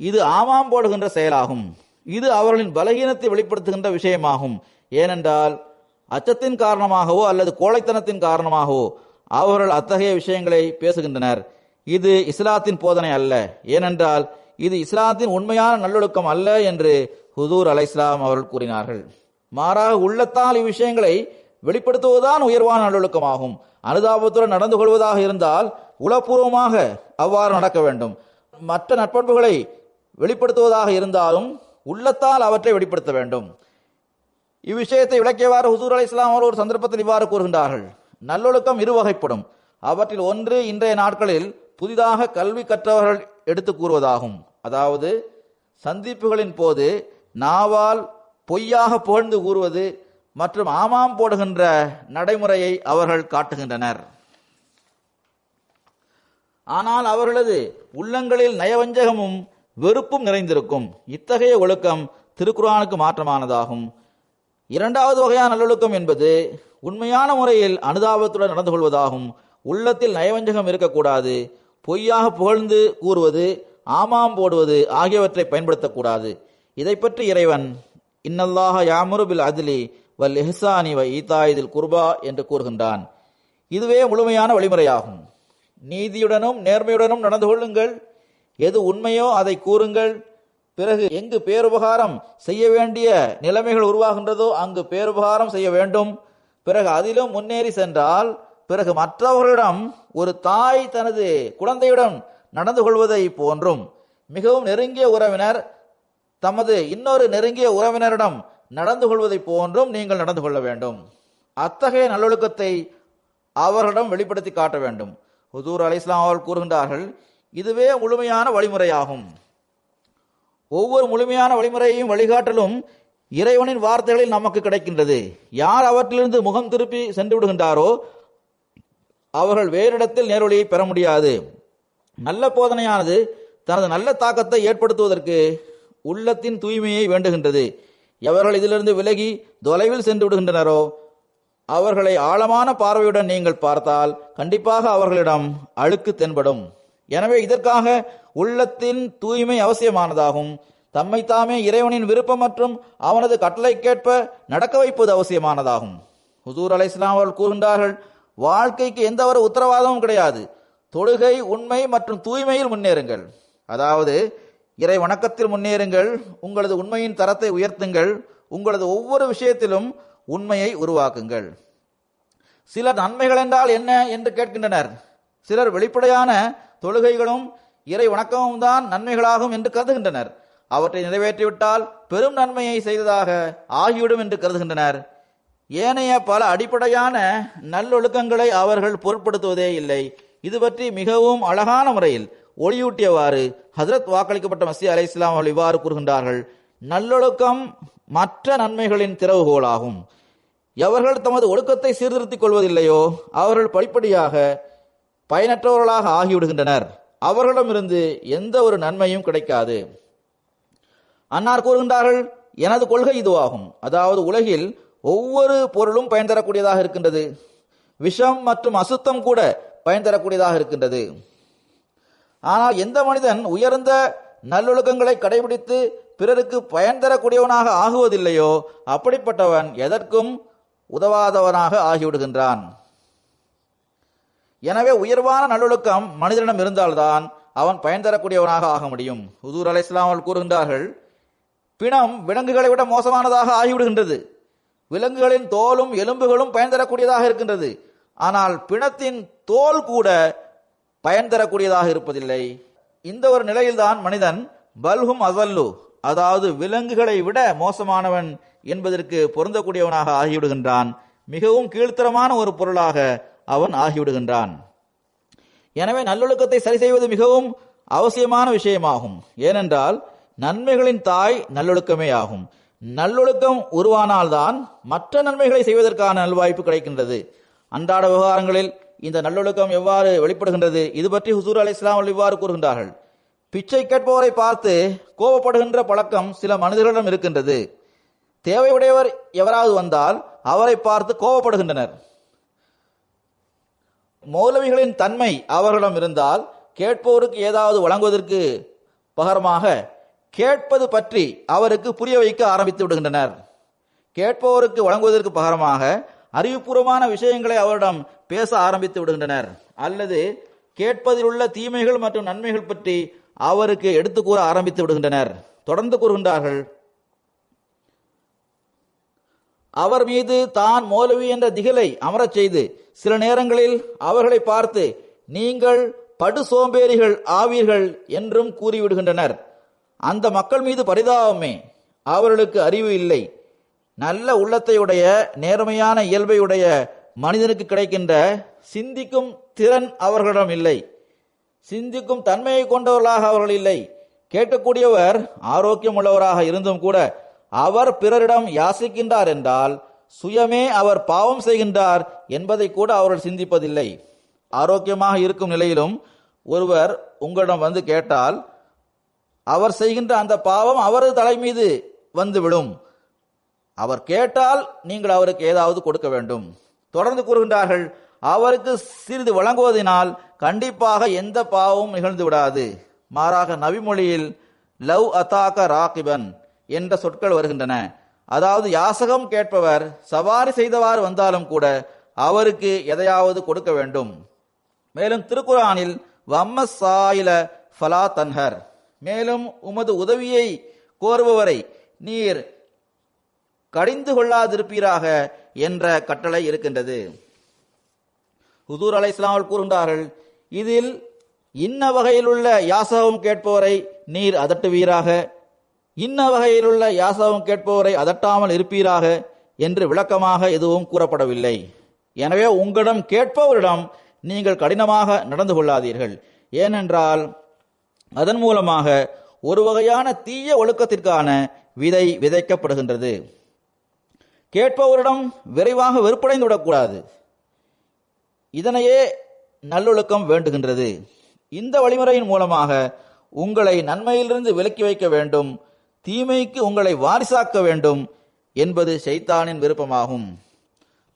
இது ஆமாம் போடுகின்ற செயலாகும். இது அவர்களின் பலகீனத்தை வெளிப்படுத்துகின்ற விஷயமாகும். ஏனென்றால் அச்சத்தின் காரணமாகவோ அல்லது கோழைத்தனத்தின் காரணமாகவோ அவர்கள் அத்தகைய விஷயங்களை பேசுகின்றனர். இது இஸ்லாத்தின் போதனை அல்ல. ஏனென்றால் இது இஸ்லாத்தின் உண்மையான நல்லொழுக்கம் அல்ல என்று ஹுசூர் அலைஹிஸ்ஸலாம் அவர்கள் கூறினார்கள். மாறாக உள்ளத்தால் இவ்விஷயங்களை வெளிப்படுத்துவதுதான் உயர்வான நல்லொழுக்கமாகும். அனுதாபத்துடன் நடந்து கொள்வதாக இருந்தால் உளப்பூர்வமாக அவ்வாறு நடக்க வேண்டும். மற்ற நட்பண்புகளை வெளிப்படுத்துவதாக இருந்தாலும் உள்ளத்தால் அவற்றை வெளிப்படுத்த வேண்டும். இவ்விஷயத்தை விளக்கியவாறு ஹுசூர் அலைஹிஸ்ஸலாம் அவர்கள் ஒரு சந்தர்ப்பத்தில் இவ்வாறு கூறுகின்றார்கள்: நல்லொழுக்கம் இருவகைப்படும். அவற்றில் ஒன்று இன்றைய நாட்களில் புதிதாக கல்வி கற்றவர்கள் எடுத்து கூறுவதாகும். அதாவது சந்திப்புகளின் போது நாவால் பொய்யாக புகழ்ந்து கூறுவது மற்றும் ஆமாம் போடுகின்ற நடைமுறையை அவர்கள் காட்டுகின்றனர். ஆனால் அவர்களது உள்ளங்களில் நயவஞ்சகமும் வெறுப்பும் நிறைந்திருக்கும். இத்தகைய ஒழுக்கம் திருக்குர்ஆனுக்கு மாற்றமானதாகும். இரண்டாவது வகையான நல்லொழுக்கம் என்பது உண்மையான முறையில் அனுதாபத்துடன் நடந்து கொள்வதாகும். உள்ளத்தில் நயவஞ்சகம் இருக்கக்கூடாது. பொய்யாக புகழ்ந்து கூறுவது, ஆமாம் போடுவது ஆகியவற்றை பயன்படுத்தக்கூடாது. இதை பற்றி இறைவன் இன்னல்லாஹ யாமுரு பில் அத்லி வல் இஹ்சானி வ ஈதாஇதில் குர்பா என்று கூறுகின்றான். இதுவே முழுமையான வழிமுறையாகும். நீதியுடனும் நேர்மையுடனும் நடந்து கொள்ளுங்கள். எது உண்மையோ அதை கூறுங்கள். பிறகு எங்கு பேருபகாரம் செய்ய வேண்டிய நிலைமைகள் உருவாகின்றதோ அங்கு பேருபகாரம் செய்ய வேண்டும். பிறகு அதிலும் முன்னேறி சென்றால் பிறகு மற்றவர்களிடம் ஒரு தாய் தனது குழந்தையுடன் நடந்து கொள்வதை போன்றும், மிகவும் நெருங்கிய உறவினர் தமது இன்னொரு நெருங்கிய உறவினரிடம் நடந்து கொள்வதை போன்றும் நீங்கள் நடந்து கொள்ள வேண்டும். அத்தகைய நல்லொழுக்கத்தை அவர்களிடம் வெளிப்படுத்தி காட்ட வேண்டும். ஹுசூர் அலைஹிஸ்ஸலாம் அவர்கள் கூறுகின்றார்கள், இதுவே முழுமையான வழிமுறையாகும். ஒவ்வொரு முழுமையான வழிமுறையையும் வழிகாட்டலும் இறைவனின் வார்த்தைகளில் நமக்கு கிடைக்கின்றது. யார் அவற்றிலிருந்து முகம் திருப்பி சென்று விடுகின்றாரோ அவர்கள் வேறிடத்தில் நேரொலியை பெற முடியாது. நல்ல போதனையானது தனது நல்ல தாக்கத்தை ஏற்படுத்துவதற்கு உள்ளத்தின் தூய்மையை வேண்டுகின்றது. எவர்கள் இதிலிருந்து விலகி தொலைவில் சென்று விடுகின்றனரோ அவர்களை ஆழமான பார்வையுடன் நீங்கள் பார்த்தால் கண்டிப்பாக அவர்களிடம் அழுக்கு தென்படும். எனவே இதற்காக உள்ளத்தின் தூய்மை அவசியமானதாகும். தம்மை தாமே இறைவனின் விருப்பம் மற்றும் அவனது கட்டளைக்கேற்ப நடக்க வைப்பது அவசியமானதாகும். ஹுசூர் அலைஹிஸ்ஸலாம் அவர்கள் கூறுகின்றார்கள், வாழ்க்கைக்கு எந்த ஒரு உத்தரவாதமும் கிடையாது. தொழுகை, உண்மை மற்றும் தூய்மையில் முன்னேறுங்கள். அதாவது இறை வணக்கத்தில் முன்னேறுங்கள். உங்களது உண்மையின் தரத்தை உயர்த்துங்கள். உங்களது ஒவ்வொரு விஷயத்திலும் உண்மையை உருவாக்குங்கள். சிலர் நன்மைகள் என்றால் என்ன என்று கேட்கின்றனர். சிலர் வெளிப்படையான தொழுகைகளும் இறை வணக்கமும் தான் நன்மைகளாகும் என்று கருதுகின்றனர். அவற்றை நிறைவேற்றிவிட்டால் பெரும் நன்மையை செய்ததாக ஆகிவிடும் என்று கருதுகின்றனர். ஏனைய பல அடிப்படையான நல்லொழுக்கங்களை அவர்கள் பொருட்படுத்துவதே இல்லை. இது பற்றி மிகவும் அழகான முறையில் ஒளியூட்டியவாறு ஹஜ்ரத் வாக்களிக்கப்பட்ட மஸீஹ் அலைஹிஸ்ஸலாம் அவர்கள் இவ்வாறு கூறுகின்றார்கள்: நல்லொழுக்கம் மற்ற நன்மைகளின் திறவுகோலாகும். எவர்கள் தமது ஒழுக்கத்தை சீர்திருத்திக் கொள்வதில்லையோ அவர்கள் படிப்படியாக பயனற்றவர்களாக ஆகிவிடுகின்றனர். அவர்களிடமிருந்து எந்த ஒரு நன்மையும் கிடைக்காது. அன்னார் கூறுகின்றார்கள், எனது கொள்கை இதுவாகும். அதாவது உலகில் ஒவ்வொரு பொருளும் பயன் தரக்கூடியதாக இருக்கின்றது. விஷம் மற்றும் அசுத்தம் கூட பயன் தரக்கூடியதாக இருக்கின்றது. ஆனால் எந்த மனிதன் உயர்ந்த நல்லொழுக்கங்களை கடைபிடித்து பிறருக்கு பயன் தரக்கூடியவனாக ஆகுவதில்லையோ அப்படிப்பட்டவன் எதற்கும் உதவாதவனாக ஆகிவிடுகின்றான். எனவே உயர்வான நல்லொழுக்கம் மனிதனிடம் இருந்தால்தான் அவன் பயன் தரக்கூடியவனாக ஆக முடியும். ஹுசூர் அலைஹிஸ்ஸலாம் அவர்கள் கூறுகின்றார்கள், பிணம் விலங்குகளை விட மோசமானதாக ஆகிவிடுகின்றது. விலங்குகளின் தோலும் எலும்புகளும் பயன் தரக்கூடியதாக இருக்கின்றது. ஆனால் பிணத்தின் தோல் கூட பயன் தரக்கூடியதாக இருப்பதில்லை. இந்த ஒரு நிலையில்தான் மனிதன் பல்ஹும் அஸல்லு, அதாவது விலங்குகளை விட மோசமானவன் என்பதற்கு பொருந்தக்கூடியவனாக ஆகிவிடுகின்றான். மிகவும் கீழ்த்தரமான ஒரு பொருளாக அவன் ஆகிவிடுகின்றான். எனவே நல்லொழுக்கத்தை சரி செய்வது மிகவும் அவசியமான விஷயமாகும். ஏனென்றால் நன்மைகளின் தாய் நல்லொழுக்கமே ஆகும். நல்லொழுக்கம் உருவானால்தான் மற்ற நன்மைகளை செய்வதற்கான நல்வாய்ப்பு கிடைக்கின்றது. அன்றாட விவகாரங்களில் இந்த நல்லொழுக்கம் எவ்வாறு வெளிப்படுகின்றது, இது பற்றி ஹுசூர் அலைஹிஸ்ஸலாம் அவர்கள் இவ்வாறு கூறுகின்றார்கள்: பிச்சை கேட்பவரை பார்த்து கோபப்படுகின்ற பழக்கம் சில மனிதர்களிடம் இருக்கின்றது. தேவையுடையவர் எவராவது வந்தால் அவரை பார்த்து கோபப்படுகின்றனர். மௌலவிகளின் தன்மை அவர்களிடம் இருந்தால் கேட்பவருக்கு ஏதாவது வழங்குவதற்கு பகரமாக கேட்பது பற்றி அவருக்கு புரிய வைக்க ஆரம்பித்து விடுகின்றனர். கேட்பவருக்கு வழங்குவதற்கு பகரமாக அறிவுபூர்வமான விஷயங்களை அவரிடம் பேச ஆரம்பித்து விடுகின்றனர். அல்லது கேட்பதில் உள்ள தீமைகள் மற்றும் நன்மைகள் பற்றி அவருக்கு எடுத்து கூற ஆரம்பித்து விடுகின்றனர். தொடர்ந்து கூறுகின்றார்கள், அவர் மீது தான் மௌலவி என்ற திகிலை அமரச் செய்து சில நேரங்களில் அவர்களை பார்த்து நீங்கள் படு சோம்பேறிகள் ஆவீர்கள் என்றும் கூறிவிடுகின்றனர். அந்த மக்கள் மீது பரிதாபமே, அவர்களுக்கு அறிவு இல்லை. நல்ல உள்ளத்தையுடைய நேர்மையான இயல்பையுடைய மனிதனுக்கு கிடைக்கின்ற சிந்திக்கும் திறன் அவர்களிடம் இல்லை. சிந்திக்கும் தன்மையை கொண்டவர்களாக அவர்கள் இல்லை. கேட்கக்கூடியவர் ஆரோக்கியம் உள்ளவராக இருந்தும் கூட அவர் பிறரிடம் யாசிக்கின்றார் என்றால் சுயமே அவர் பாவம் செய்கின்றார் என்பதை கூட அவர்கள் சிந்திப்பதில்லை. ஆரோக்கியமாக இருக்கும் நிலையிலும் ஒருவர் உங்களிடம் வந்து கேட்டால் அவர் செய்கின்ற அந்த பாவம் அவரது தலை மீது வந்துவிடும். அவர் கேட்டால் நீங்கள் அவருக்கு ஏதாவது கொடுக்க வேண்டும். தொடர்ந்து கூறுகின்றார்கள், அவருக்கு சிறிது வழங்குவதனால் கண்டிப்பாக எந்த பாவமும் நிகழ்ந்து விடாது. மாறாக நபிமொழியில் லவ் அத்தாக்க ராகிபன் என்ற சொற்கள் வருகின்றன. அதாவது யாசகம் கேட்பவர் சவாரி செய்தவாறு வந்தாலும் கூட அவருக்கு எதையாவது கொடுக்க வேண்டும். மேலும் திருக்குரானில் வம்ம சாயில ஃபலா தன்ஹர், மேலும் உமது உதவியை கோருபவரை நீர் கடிந்து கொள்ளாதிருப்பீராக என்ற கட்டளை இருக்கின்றது. ஹுசூர் அலைஹிஸ்ஸலாம் அவர்கள் கூறுகின்றார்கள், இதில் இன்ன வகையில் உள்ள யாசகம் கேட்பவரை நீர் அதட்டுவீராக, இன்ன வகையில் உள்ள யாசகம் கேட்பவரை அதட்டாமல் இருப்பீராக என்று விளக்கமாக எதுவும் கூறப்படவில்லை. எனவே உங்களிடம் கேட்பவரிடம் நீங்கள் கடினமாக நடந்து கொள்ளாதீர்கள். ஏனென்றால் அதன் மூலமாக ஒரு வகையான தீய ஒழுக்கத்திற்கான விதை விதைக்கப்படுகின்றது. கேட்பவரிடம் விரைவாக வெறுப்படைந்து விடக்கூடாது. இதனையே நல்லொழுக்கம் வேண்டுகின்றது. இந்த வழிமுறையின் மூலமாக உங்களை நன்மையிலிருந்து விலக்கி வைக்க வேண்டும், தீமைக்கு உங்களை வாரிசாக்க வேண்டும் என்பது ஷைத்தானின் விருப்பமாகும்.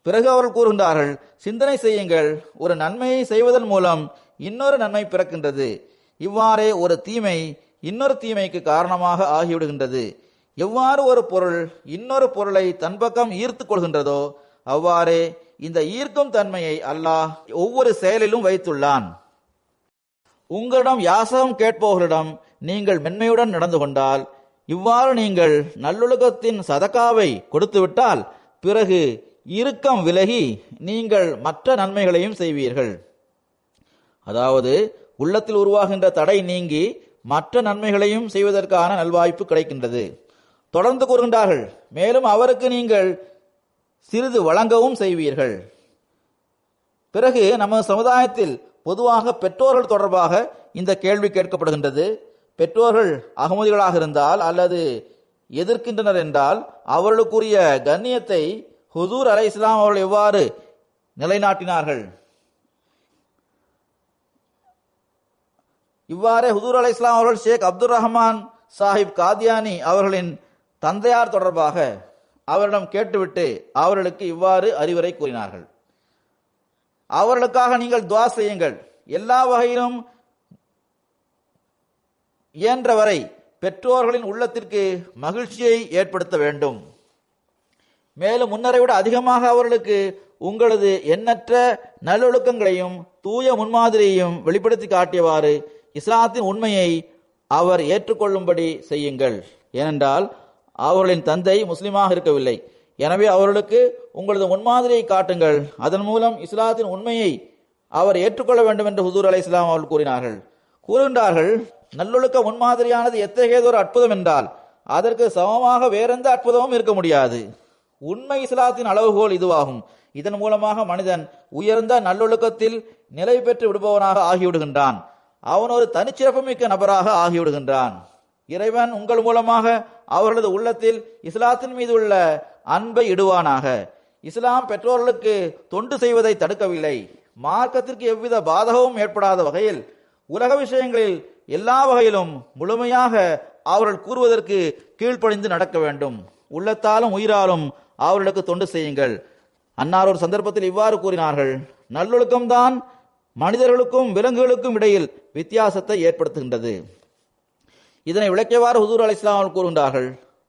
பிறகு அவர்கள் கூறுகின்றார்கள், சிந்தனை செய்யுங்கள், ஒரு நன்மையை செய்வதன் மூலம் இன்னொரு நன்மை பிறக்கின்றது. இவ்வாறே ஒரு தீமை இன்னொரு தீமைக்கு காரணமாக ஆகிவிடுகின்றது. எவ்வாறு ஒரு பொருள் இன்னொரு பொருளை தன் பக்கம் ஈர்த்து கொள்கின்றதோ அவ்வாறே இந்த ஈர்க்கும் தன்மையை அல்லாஹ் ஒவ்வொரு செயலிலும் வைத்துள்ளான். உங்களிடம் யாசகம் கேட்பவர்களிடம் நீங்கள் மென்மையுடன் நடந்து கொண்டால், இவ்வாறு நீங்கள் நல்லொழுக்கத்தின் சதகாவை கொடுத்துவிட்டால், பிறகு இறுக்கம் விலகி நீங்கள் மற்ற நன்மைகளையும் செய்வீர்கள். அதாவது உள்ளத்தில் உருவாகின்ற தடை நீங்கி மற்ற நன்மைகளையும் செய்வதற்கான நல்வாய்ப்பு கிடைக்கின்றது. தொடர்ந்து கூறுகின்றார்கள், மேலும் அவருக்கு நீங்கள் சிறிது வழங்கவும் செய்வீர்கள். பிறகு நமது சமுதாயத்தில் பொதுவாக பெற்றோர்கள் தொடர்பாக இந்த கேள்வி கேட்கப்படுகின்றது. பெற்றோர்கள் அகமதிகளாக இருந்தால் அல்லது எதிர்க்கின்றனர் என்றால் அவர்களுக்குரிய கண்ணியத்தை ஹுசூர் அலைஹிஸ்ஸலாம் அவர்கள் எவ்வாறு நிலைநாட்டினார்கள்? இவ்வாறே ஹுசூர் அலைஹிஸ்ஸலாம் அவர்கள் ஷேக் அப்துல் ரஹ்மான் சாஹிப் காதியானி அவர்களின் தந்தையார் தொடர்பாக அவரிடம் கேட்டுவிட்டு அவர்களுக்கு இவ்வாறு அறிவுரை கூறினார்கள். அவர்களுக்காக நீங்கள் துஆ செய்யுங்கள். எல்லா வகையிலும் இயன்றவரை பெற்றோர்களின் உள்ளத்திற்கு மகிழ்ச்சியை ஏற்படுத்த வேண்டும். மேலும் முன்னரை விட அதிகமாக அவர்களுக்கு உங்களது எண்ணற்ற நல்லொழுக்கங்களையும் தூய முன்மாதிரியையும் வெளிப்படுத்தி காட்டியவாறு இஸ்லாத்தின் உண்மையை அவர் ஏற்றுக்கொள்ளும்படி செய்யுங்கள். ஏனென்றால் அவர்களின் தந்தை முஸ்லிமாக இருக்கவில்லை. எனவே அவர்களுக்கு உங்களது முன்மாதிரியை காட்டுங்கள். அதன் மூலம் இஸ்லாத்தின் உண்மையை அவர் ஏற்றுக்கொள்ள வேண்டும் என்று ஹுசூர் அலைஹிஸ்ஸலாம் அவர்கள் கூறுகின்றார்கள், நல்லொழுக்க முன்மாதிரியானது எத்தகையதொரு அற்புதம் என்றால் அதற்கு சமமாக வேறெந்த அற்புதமும் இருக்க முடியாது. உண்மை இஸ்லாத்தின் அளவுகோல் இதுவாகும். இதன் மூலமாக மனிதன் உயர்ந்த நல்லொழுக்கத்தில் நிலை பெற்று விடுபவனாக ஆகிவிடுகின்றான். அவன் ஒரு தனிச்சிறப்புமிக்க நபராக ஆகிவிடுகின்றான். இறைவன் உங்கள் மூலமாக அவர்களது உள்ளத்தில் இஸ்லாத்தின் மீது உள்ள அன்பை இடுவானாக. இஸ்லாம் பெற்றோர்களுக்கு தொண்டு செய்வதை தடுக்கவில்லை. மார்க்கத்திற்கு எவ்வித பாதகமும் ஏற்படாத வகையில் உலக விஷயங்களில் எல்லா வகையிலும் முழுமையாக அவர்கள் கூறுவதற்கு கீழ்ப்படிந்து நடக்க வேண்டும். உள்ளத்தாலும் உயிராலும் அவர்களுக்கு தொண்டு செய்யுங்கள். அன்னார் ஒரு சந்தர்ப்பத்தில் இவ்வாறு கூறினார்கள், நல்லொழுக்கம்தான் மனிதர்களுக்கும் விலங்குகளுக்கும் இடையில் வித்தியாசத்தை ஏற்படுத்துகின்றது. இதனை விளக்கியவாறு ஹுசூர் அலைஹிஸ்ஸலாம் அவர்கள் கூறுகின்றார்கள்,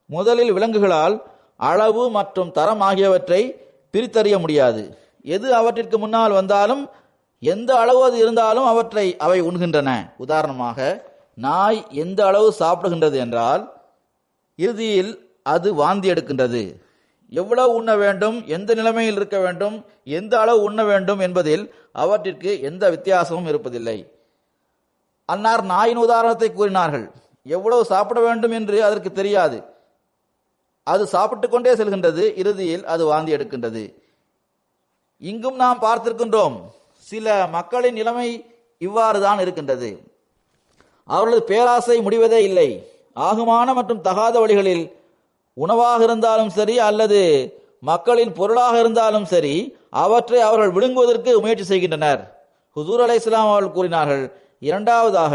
முதலில் விலங்குகளால் அளவு மற்றும் தரம் ஆகியவற்றை பிரித்தறிய முடியாது. எது அவற்றிற்கு முன்னால் வந்தாலும் எந்த அளவு அது இருந்தாலும் அவை உண்கின்றன. உதாரணமாக, நாய் எந்த அளவு சாப்பிடுகின்றது என்றால் இறுதியில் அது வாந்தி எடுக்கின்றது. எவ்வளவு உண்ண வேண்டும், எந்த நிலைமையில் இருக்க வேண்டும், எந்த அளவு உண்ண வேண்டும் என்பதில் அவற்றிற்கு எந்த வித்தியாசமும் இருப்பதில்லை. அன்னார் நாயின் உதாரணத்தை கூறினார்கள். எவ்வளவு சாப்பிட வேண்டும் என்று அதற்கு தெரியாது. அது சாப்பிட்டுக் கொண்டே செல்கின்றது, இறுதியில் அது வாந்தி எடுக்கின்றது. இங்கும் நாம் பார்த்திருக்கின்றோம், சில மக்களின் நிலைமை இவ்வாறு தான் இருக்கின்றது. அவர்களது பேராசை முடிவதே இல்லை. ஆகுமான மற்றும் தகாத வழிகளில் உணவாக இருந்தாலும் சரி அல்லது மக்களின் பொருளாக இருந்தாலும் சரி அவற்றை அவர்கள் விழுங்குவதற்கு முயற்சி செய்கின்றனர். ஹுசூர் அலைஹிஸ்ஸலாம் அவர்கள் கூறினார்கள், இரண்டாவதாக,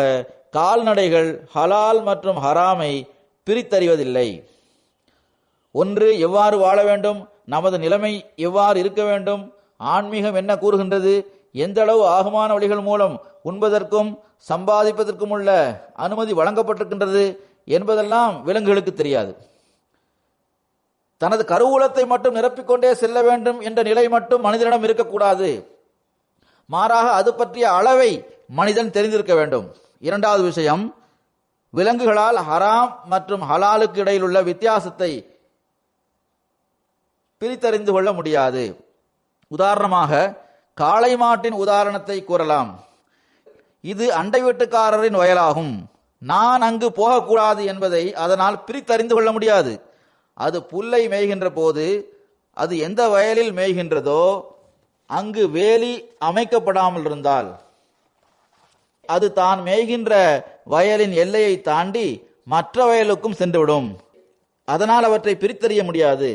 கால்நடைகள் ஹலால் மற்றும் ஹராமை பிரித்தறிவதில்லை. ஒன்று எவ்வாறு வாழ வேண்டும், நமது நிலைமை எவ்வாறு இருக்க வேண்டும், ஆன்மீகம் என்ன கூறுகின்றது, எந்த அளவு ஆகுமான வழிகள் மூலம் உண்பதற்கும் சம்பாதிப்பதற்கும் உள்ள அனுமதி வழங்கப்பட்டிருக்கின்றது என்பதெல்லாம் விலங்குகளுக்கு தெரியாது. தனது கருவூலத்தை மட்டும் நிரப்பிக்கொண்டே செல்ல வேண்டும் என்ற நிலை மட்டும் மனிதனிடம் இருக்கக்கூடாது. மாறாக அது பற்றிய அளவை மனிதன் தெரிந்திருக்க வேண்டும். இரண்டாவது விஷயம், விலங்குகளால் ஹராம் மற்றும் ஹலாலுக்கு இடையில் உள்ள வித்தியாசத்தை பிரித்தறிந்து கொள்ள முடியாது. உதாரணமாக, காளை மாட்டின் உதாரணத்தை கூறலாம். இது அண்டை வீட்டுக்காரரின் வயலாகும். நான் அங்கு போகக்கூடாது என்பதை அதனால் பிரித்தறிந்து கொள்ள முடியாது. அது புல்லை மேய்கின்ற போது அது எந்த வயலில் மேய்கின்றதோ அங்கு வேலி அமைக்கப்படாமல் இருந்தால் அது தான் மேய்கின்ற வயலின் எல்லையை தாண்டி மற்ற வயலுக்கும் சென்றுவிடும். அதனால் அவற்றை பிரித்தறிய முடியாது.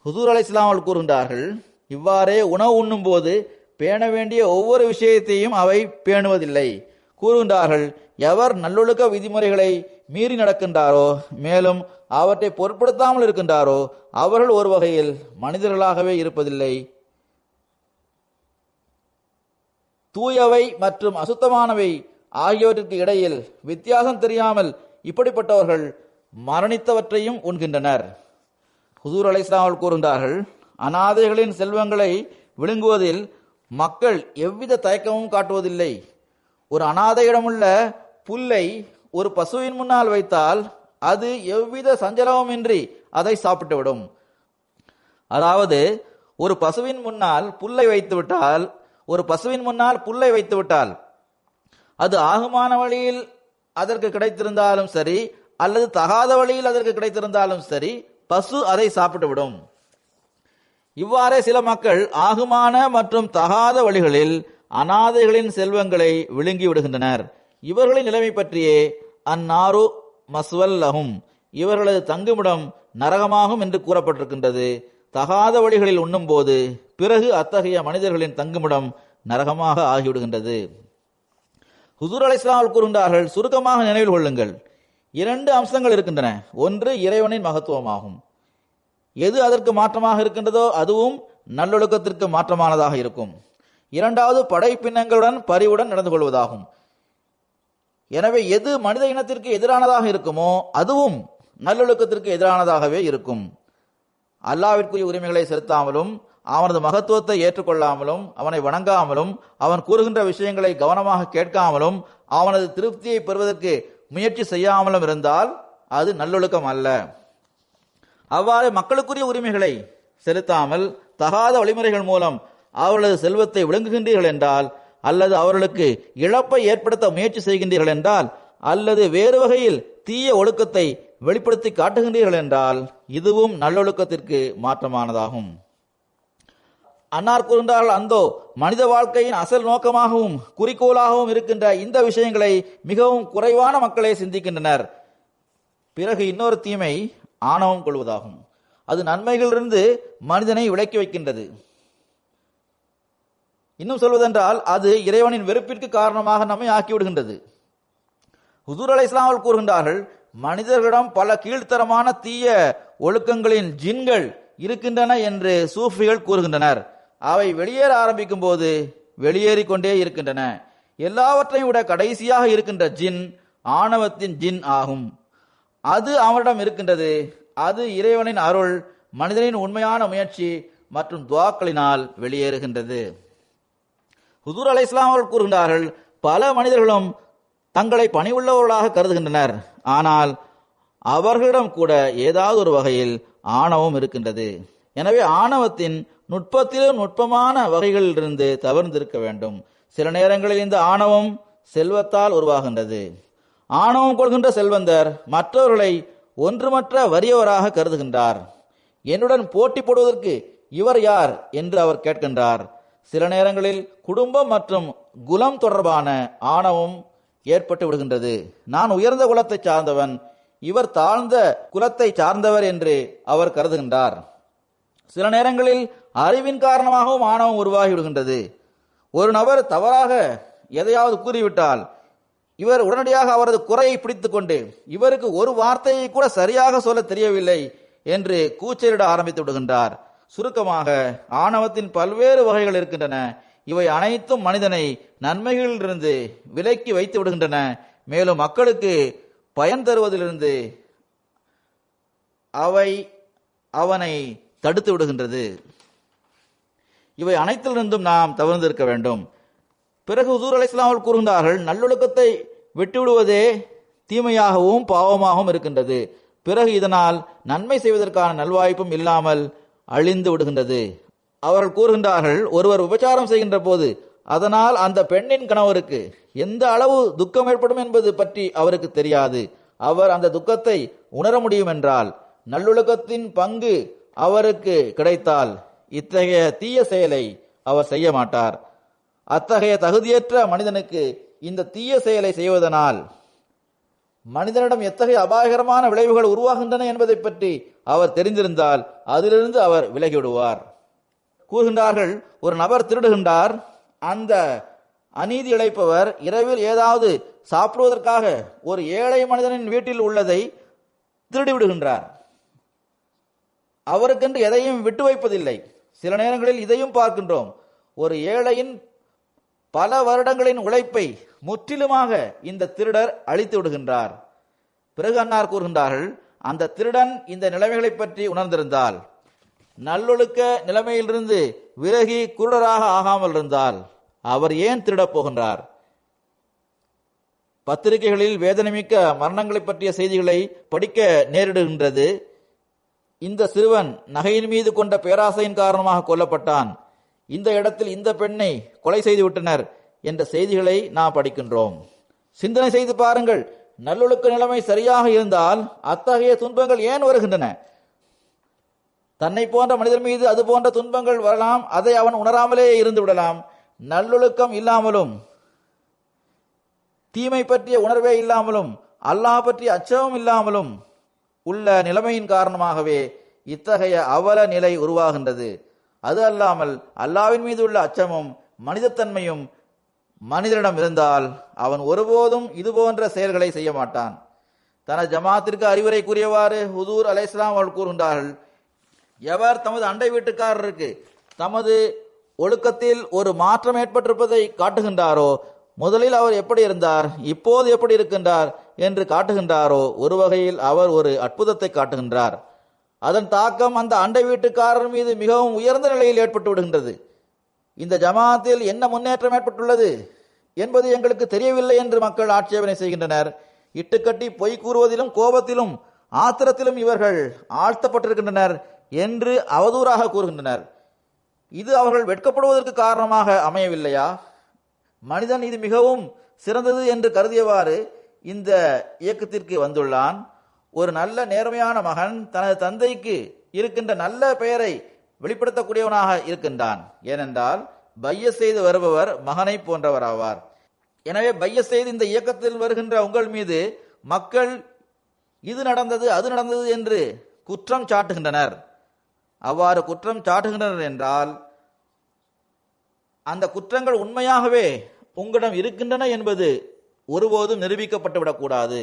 ஹுசூர் அலைஹிஸ்ஸலாம் அவர்கள் கூறுகின்றார்கள், இவ்வாறே உணவு உண்ணும் போது பேண வேண்டிய ஒவ்வொரு விஷயத்தையும் அவை பேணுவதில்லை. கூறுகின்றார்கள், எவர் நல்லொழுக்க விதிமுறைகளை மீறி நடக்கின்றாரோ மேலும் அவற்றை பொருட்படுத்தாமல் இருக்கின்றாரோ அவர்கள் ஒரு வகையில் மனிதர்களாகவே இருப்பதில்லை. தூயவை மற்றும் அசுத்தமானவை ஆகியவற்றிற்கு இடையில் வித்தியாசம் தெரியாமல் இப்படிப்பட்டவர்கள் மரணித்தவற்றையும் உண்கின்றனர். ஹுசூர் அலைஹிஸ்ஸலாம் அவர்கள் கூறுகின்றார்கள், அனாதைகளின் செல்வங்களை விழுங்குவதில் மக்கள் எவ்வித தயக்கமும் காட்டுவதில்லை. ஒரு அனாதையிடமுள்ள புல்லை ஒரு பசுவின் முன்னால் வைத்தால் அது எவ்வித சஞ்சலமுமின்றி அதை சாப்பிட்டுவிடும். அதாவது, ஒரு பசுவின் முன்னால் புல்லை வைத்துவிட்டால் அது ஆகுமான வழியில் அதற்கு கிடைத்திருந்தாலும் சரி அல்லது தகாத வழியில் அதற்கு கிடைத்திருந்தாலும் சரி பசு அதை சாப்பிட்டுவிடும். இவ்வாறே சில மக்கள் ஆகுமான மற்றும் தகாத வழிகளில் அனாதைகளின் செல்வங்களை விழுங்கி விடுகின்றனர். இவர்களின் நிலைமை பற்றியே அந்நாரு மஸ்வல்லஹும், இவர்களது தங்குமிடம் நரகமாகும் என்று கூறப்பட்டிருக்கின்றது. தகாத வழிகளில் உண்ணும் போது பிறகு அத்தகைய மனிதர்களின் தங்குமிடம் நரகமாக ஆகிவிடுகின்றது. ஹுசூர் அலைஹிஸ்ஸலாம் அவர்கள் கூறுகின்றார்கள், சுருக்கமாக நினைவில் கொள்ளுங்கள், இரண்டு அம்சங்கள் இருக்கின்றன. ஒன்று இறைவனின் மகத்துவமாகும். எது அதற்கு மாற்றமாக இருக்கின்றதோ அதுவும் நல்லொழுக்கத்திற்கு மாற்றமானதாக இருக்கும். இரண்டாவது படைப்பினங்களுடன் பரிவுடன் நடந்து கொள்வதாகும். எனவே எது மனித இனத்திற்கு எதிரானதாக இருக்குமோ அதுவும் நல்லொழுக்கத்திற்கு எதிரானதாகவே இருக்கும். அல்லாஹ்விற்குரிய உரிமைகளை செலுத்தாமலும் அவனது மகத்துவத்தை ஏற்றுக்கொள்ளாமலும் அவனை வணங்காமலும் அவன் கூறுகின்ற விஷயங்களை கவனமாக கேட்காமலும் அவனது திருப்தியை பெறுவதற்கு முயற்சி செய்யாமலும் இருந்தால் அது நல்லொழுக்கம் அல்ல. அவ்வாறு மக்களுக்குரிய உரிமைகளை செலுத்தாமல் தகாத வழிமுறைகள் மூலம் அவர்களது செல்வத்தை விளங்குகின்றீர்கள் என்றால், அல்லது அவர்களுக்கு இழப்பை ஏற்படுத்த முயற்சி செய்கின்றீர்கள் என்றால், அல்லது வேறு வகையில் தீய ஒழுக்கத்தை வெளிப்படுத்தி காட்டுகின்றீர்கள் என்றால் இதுவும் நல்லொழுக்கத்திற்கு மாற்றமானதாகும். அன்னார் கூறுகின்றார்கள், அந்தோ மனித வாழ்க்கையின் அசல் நோக்கமாகவும் குறிக்கோளாகவும் இருக்கின்ற இந்த விஷயங்களை மிகவும் குறைவான மக்களே சிந்திக்கின்றனர். பிறகு இன்னொரு தீமை ஆணவம் கொள்வதாகும். அது நன்மைகளிலிருந்து மனிதனை விலக்கி வைக்கின்றது. இன்னும் சொல்வதென்றால் அது இறைவனின் வெறுப்பிற்கு காரணமாக நம்மை ஆக்கிவிடுகின்றது. ஹுசூர் அலைஹிஸ்ஸலாம் அவர்கள் கூறுகின்றார்கள், மனிதர்களிடம் பல கீழ்த்தரமான தீய ஒழுக்கங்களின் ஜின்கள் இருக்கின்றன என்று சூஃபிகள் கூறுகின்றனர். அவை வெளியேற ஆரம்பிக்கும் போது வெளியேறிக் கொண்டே இருக்கின்றன. எல்லாவற்றையும் விட கடைசியாக இருக்கின்ற ஜின் ஆணவத்தின் ஜின் ஆகும். அது அவனிடம் இருக்கின்றது. அது இறைவனின் அருள், மனிதனின் உண்மையான முயற்சி மற்றும் துவாக்களினால் வெளியேறுகின்றது. ஹுசூர் அலைஹிஸ்ஸலாம் அவர்கள் கூறுகின்றார்கள், பல மனிதர்களும் தங்களை பணிவுள்ளவர்களாக கருதுகின்றனர். ஆனால் அவர்களிடம் கூட ஏதாவது ஒரு வகையில் ஆணவம் இருக்கின்றது. எனவே ஆணவத்தின் நுட்பத்திலும் நுட்பமான வகைகளிலிருந்து தவிர்ந்திருக்க வேண்டும். சில நேரங்களில் இந்த ஆணவம் செல்வத்தால் உருவாகின்றது. ஆணவம் கொள்கின்ற செல்வந்தர் மற்றவர்களை ஒன்றுமற்ற வறியவராக கருதுகின்றார். என்னுடன் போட்டி போடுவதற்கு இவர் யார் என்று அவர் கேட்கின்றார். சில நேரங்களில் குடும்பம் மற்றும் குலம் தொடர்பான ஆணவம் ஏற்பட்டு விடுகின்றது. நான் உயர்ந்த குலத்தை சார்ந்தவன், இவர் தாழ்ந்த குலத்தை சார்ந்தவர் என்று அவர் கருதுகின்றார். சில நேரங்களில் அறிவின் காரணமாகவும் ஆணவம் உருவாகி விடுகின்றது. ஒரு நபர் தவறாக எதையாவது கூறிவிட்டால் இவர் உடனடியாக அவரது குறையை பிடித்துக் கொண்டு இவருக்கு ஒரு வார்த்தையை கூட சரியாக சொல்ல தெரியவில்லை என்று கூச்சலிட ஆரம்பித்து விடுகின்றார். சுருக்கமாக ஆணவத்தின் பல்வேறு வகைகள் இருக்கின்றன. இவை அனைத்தும் மனிதனை நன்மைகளிலிருந்து விலக்கி வைத்து விடுகின்றன. மேலும் மக்களுக்கு பயன் தருவதிலிருந்து அவை அவனை தடுத்து விடுகின்றது. இவை அனைத்திலிருந்தும் நாம் தவிர்த்திருக்க வேண்டும். பிறகு ஹுசூர் அலைஹிஸ்ஸலாம் அவர்கள் கூறுகின்றார்கள், நல்லொழுக்கத்தை விட்டுவிடுவதே தீமையாகவும் பாவமாகவும் இருக்கின்றது. பிறகு இதனால் நன்மை செய்வதற்கான நல்வாய்ப்பும் இல்லாமல் அழிந்து விடுகின்றது. அவர்கள் கூறுகின்றார்கள், ஒருவர் விபச்சாரம் செய்கின்ற போது அதனால் அந்த பெண்ணின் கணவருக்கு எந்த அளவு துக்கம் ஏற்படும் என்பது பற்றி அவருக்கு தெரியாது. அவர் அந்த துக்கத்தை உணர முடியும் என்றால் நல்லொழுக்கத்தின் பங்கு அவருக்கு கிடைத்தால் இத்தகைய தீய செயலை அவர் செய்ய மாட்டார். அத்தகைய தகுதியற்ற மனிதனுக்கு இந்த தீய செயலை செய்வதனால் மனிதனிடம் எத்தகைய அபாயகரமான விளைவுகள் உருவாகின்றன என்பதை பற்றி அவர் தெரிந்திருந்தால் அதிலிருந்து அவர் விலகிவிடுவார். கூறுகின்றார்கள், ஒரு நபர் திருடுகின்றார். அந்த அநீதி இழைப்பவர் இரவில் ஏதாவது சாப்பிடுவதற்காக ஒரு ஏழை மனிதனின் வீட்டில் உள்ளதை திருடிவிடுகின்றார். அவருக்கென்று எதையும் விட்டு வைப்பதில்லை. சில நேரங்களில் இதையும் பார்க்கின்றோம். ஒரு ஏழையின் பல வருடங்களின் உழைப்பை முற்றிலுமாக இந்த திருடர் அழித்து விடுகின்றார். பிறகு அன்னார் கூறுகின்றார்கள், அந்த திருடன் இந்த நிலைமைகளை பற்றி உணர்ந்திருந்தால், நல்லொழுக்க நிலைமையிலிருந்து விலகி குருடராக ஆகாமல் இருந்தால் அவர் ஏன் திருடப் போகின்றார்? பத்திரிகைகளில் வேதனைமிக்க மரணங்களை பற்றிய செய்திகளை படிக்க நேரிடுகின்றது. இந்த சிறுவன் நகையின் மீது கொண்ட பேராசையின் காரணமாக கொல்லப்பட்டான், இந்த இடத்தில் இந்த பெண்ணை கொலை செய்து விட்டனர் என்ற செய்திகளை நாம் படிக்கின்றோம். சிந்தனை செய்து பாருங்கள், நல்லொழுக்க நிலைமை சரியாக இருந்தால் அத்தகைய துன்பங்கள் ஏன் வருகின்றன? தன்னை போன்ற மனிதர் மீது அது போன்ற துன்பங்கள் வரலாம், அதை அவன் உணராமலே இருந்து விடலாம். நல்லொழுக்கம் இல்லாமலும் தீமை பற்றிய உணர்வே இல்லாமலும் அல்லாஹ் பற்றிய அச்சமும் இல்லாமலும் உள்ள நிலைமையின் காரணமாகவே இத்தகைய அவல நிலை உருவாகின்றது. அது அல்லாமல் அல்லாஹ்வின் மீது உள்ள அச்சமும் மனிதத்தன்மையும் மனிதனிடம் இருந்தால் அவன் ஒருபோதும் இது போன்ற செயல்களை செய்ய மாட்டான். தனது ஜமாத்திற்கு அறிவுரை கூறியவாறு ஹுசூர் அலைஹிஸ்ஸலாம் அவர்கள் கூறுகின்றார்கள், எவர் தமது அண்டை வீட்டுக்காரருக்கு தமது ஒழுக்கத்தில் ஒரு மாற்றம் ஏற்பட்டிருப்பதை காட்டுகின்றாரோ, முதலில் அவர் எப்படி இருந்தார், இப்போது எப்படி இருக்கின்றார் என்று காட்டுகின்றாரோ, ஒரு வகையில் அவர் ஒரு அற்புதத்தை காட்டுகின்றார். அதன் தாக்கம் அந்த அண்டை வீட்டுக்காரர் மீது மிகவும் உயர்ந்த நிலையில் ஏற்பட்டு விடுகின்றது. இந்த ஜமாத்தில் என்ன முன்னேற்றம் ஏற்பட்டுள்ளது என்பது எங்களுக்கு தெரியவில்லை என்று மக்கள் ஆட்சேபனை செய்கின்றனர். இட்டுக்கட்டி பொய் கூறுவதிலும் கோபத்திலும் ஆத்திரத்திலும் இவர்கள் ஆழ்த்தப்பட்டிருக்கின்றனர் என்று அவதூறாக கூறுகின்றனர். இது அவர்கள் வெட்கப்படுவதற்கு காரணமாக அமையவில்லையா? மனிதன் இது மிகவும் சிறந்தது என்று கருதியவாறு இந்த இயக்கத்திற்கு வந்துள்ளான். ஒரு நல்ல நேர்மையான மகன் தனது தந்தைக்கு இருக்கின்ற நல்ல பெயரை வெளிப்படுத்தக்கூடியவனாக இருக்கின்றான். ஏனென்றால் பைய செய்து வருபவர் மகனை போன்றவர் ஆவார். எனவே பைய செய்து இந்த இயக்கத்தில் வருகின்ற உங்கள் மீது மக்கள் இது நடந்தது அது நடந்தது என்று குற்றம் சாட்டுகின்றனர். அவ்வாறு குற்றம் சாட்டுகின்றனர் என்றால் அந்த குற்றங்கள் உண்மையாகவே உங்களிடம் இருக்கின்றன என்பது ஒருபோதும் நிரூபிக்கப்பட்டுவிடக்கூடாது.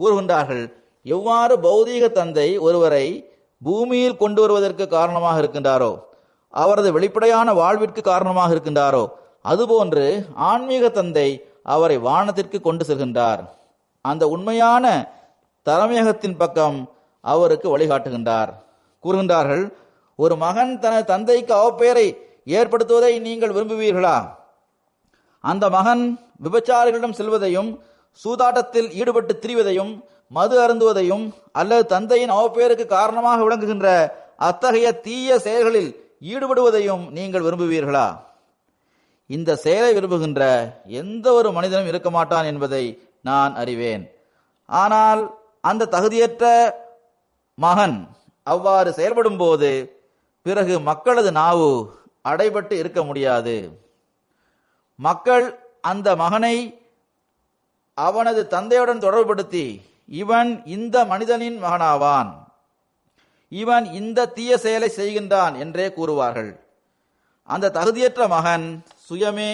கூறுகின்றார்கள், எவ்வாறு பௌதீக தந்தை ஒருவரை பூமியில் கொண்டு வருவதற்கு காரணமாக இருக்கின்றாரோ, அவரது வெளிப்படையான வாழ்விற்கு காரணமாக இருக்கின்றாரோ, அதுபோன்று ஆன்மீக தந்தை அவரை வானத்திற்கு கொண்டு செல்கின்றார். அந்த உண்மையான தலைமையகத்தின் பக்கம் அவருக்கு வழிகாட்டுகின்றார். கூறுகின்றார்கள், ஒரு மகன் தனது தந்தைக்கு அவப்பெயரை ஏற்படுத்துவதை நீங்கள் விரும்புவீர்களா? அந்த மகன் விபச்சாரிகளிடம் செல்வதையும், சூதாட்டத்தில் ஈடுபட்டு திரிவதையும், மது அருந்துவதையும் அல்லது தந்தையின் அவப்பெயருக்கு காரணமாக விளங்குகின்ற அத்தகைய தீய செயல்களில் ஈடுபடுவதையும் நீங்கள் விரும்புவீர்களா? இந்த செயலை விரும்புகின்ற எந்த ஒரு மனிதனும் இருக்க மாட்டான் என்பதை நான் அறிவேன். ஆனால் அந்த தகுதியற்ற மகன் அவ்வாறு செயல்படும் போது பிறகு மக்களது நாவு அடைபட்டு இருக்க முடியாது. மக்கள் அந்த மகனை அவனது தந்தையுடன் தொடர்புபடுத்தி, இவன் இந்த மனிதனின் மகனாவான், இவன் இந்த தீய செயலை செய்கின்றான் என்றே கூறுவார்கள். அந்த தகுதியற்ற மகன் சுயமே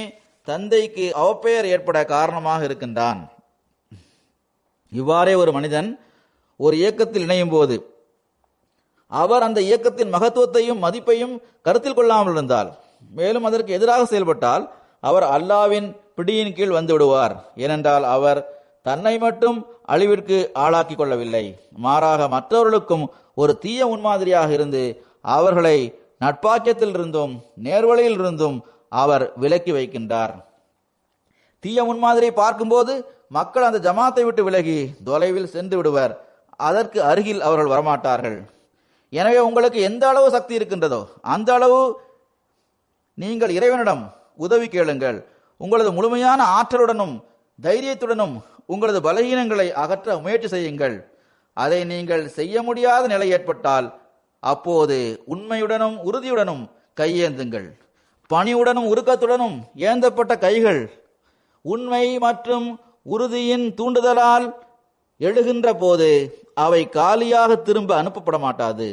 தந்தைக்கு அவப்பெயர் ஏற்பட காரணமாக இருக்கின்றான். இவ்வாறே ஒரு மனிதன் ஒரு இயக்கத்தில் இணையும் போது அவர் அந்த இயக்கத்தின் மகத்துவத்தையும் மதிப்பையும் கருத்தில் கொள்ளாமல் இருந்தால், மேலும் அதற்கு எதிராக செயல்பட்டால் அவர் அல்லாவின் பிடியின் கீழ் வந்து விடுவார். ஏனென்றால் அவர் தன்னை மட்டும் அழிவிற்கு ஆளாக்கிக் கொள்ளவில்லை, மாறாக மற்றவர்களுக்கும் ஒரு தீய முன்மாதிரியாக இருந்து அவர்களை நட்பாக்கியத்தில் இருந்தும் நேர்வழியில் இருந்தும் அவர் விலக்கி வைக்கின்றார். தீய முன்மாதிரியை பார்க்கும்போது மக்கள் அந்த ஜமாத்தை விட்டு விலகி தொலைவில் சென்று விடுவர். அதற்கு அருகில் அவர்கள் வரமாட்டார்கள். எனவே உங்களுக்கு எந்த அளவு சக்தி இருக்கின்றதோ அந்த அளவு நீங்கள் இறைவனிடம் உதவி கேளுங்கள். உங்களது முழுமையான ஆற்றலுடனும் தைரியத்துடனும் உங்களது பலகீனங்களை அகற்ற முயற்சி செய்யுங்கள். அதை நீங்கள் செய்ய முடியாத நிலை ஏற்பட்டால் அப்போது உண்மையுடனும் உறுதியுடனும் கையேந்துங்கள். பணிவுடனும் உருக்கத்துடனும் ஏந்தப்பட்ட கைகள் உண்மை மற்றும் உறுதியின் தூண்டுதலால் எழுகின்ற போது அவை காலியாக திரும்ப அனுப்பப்பட மாட்டாது.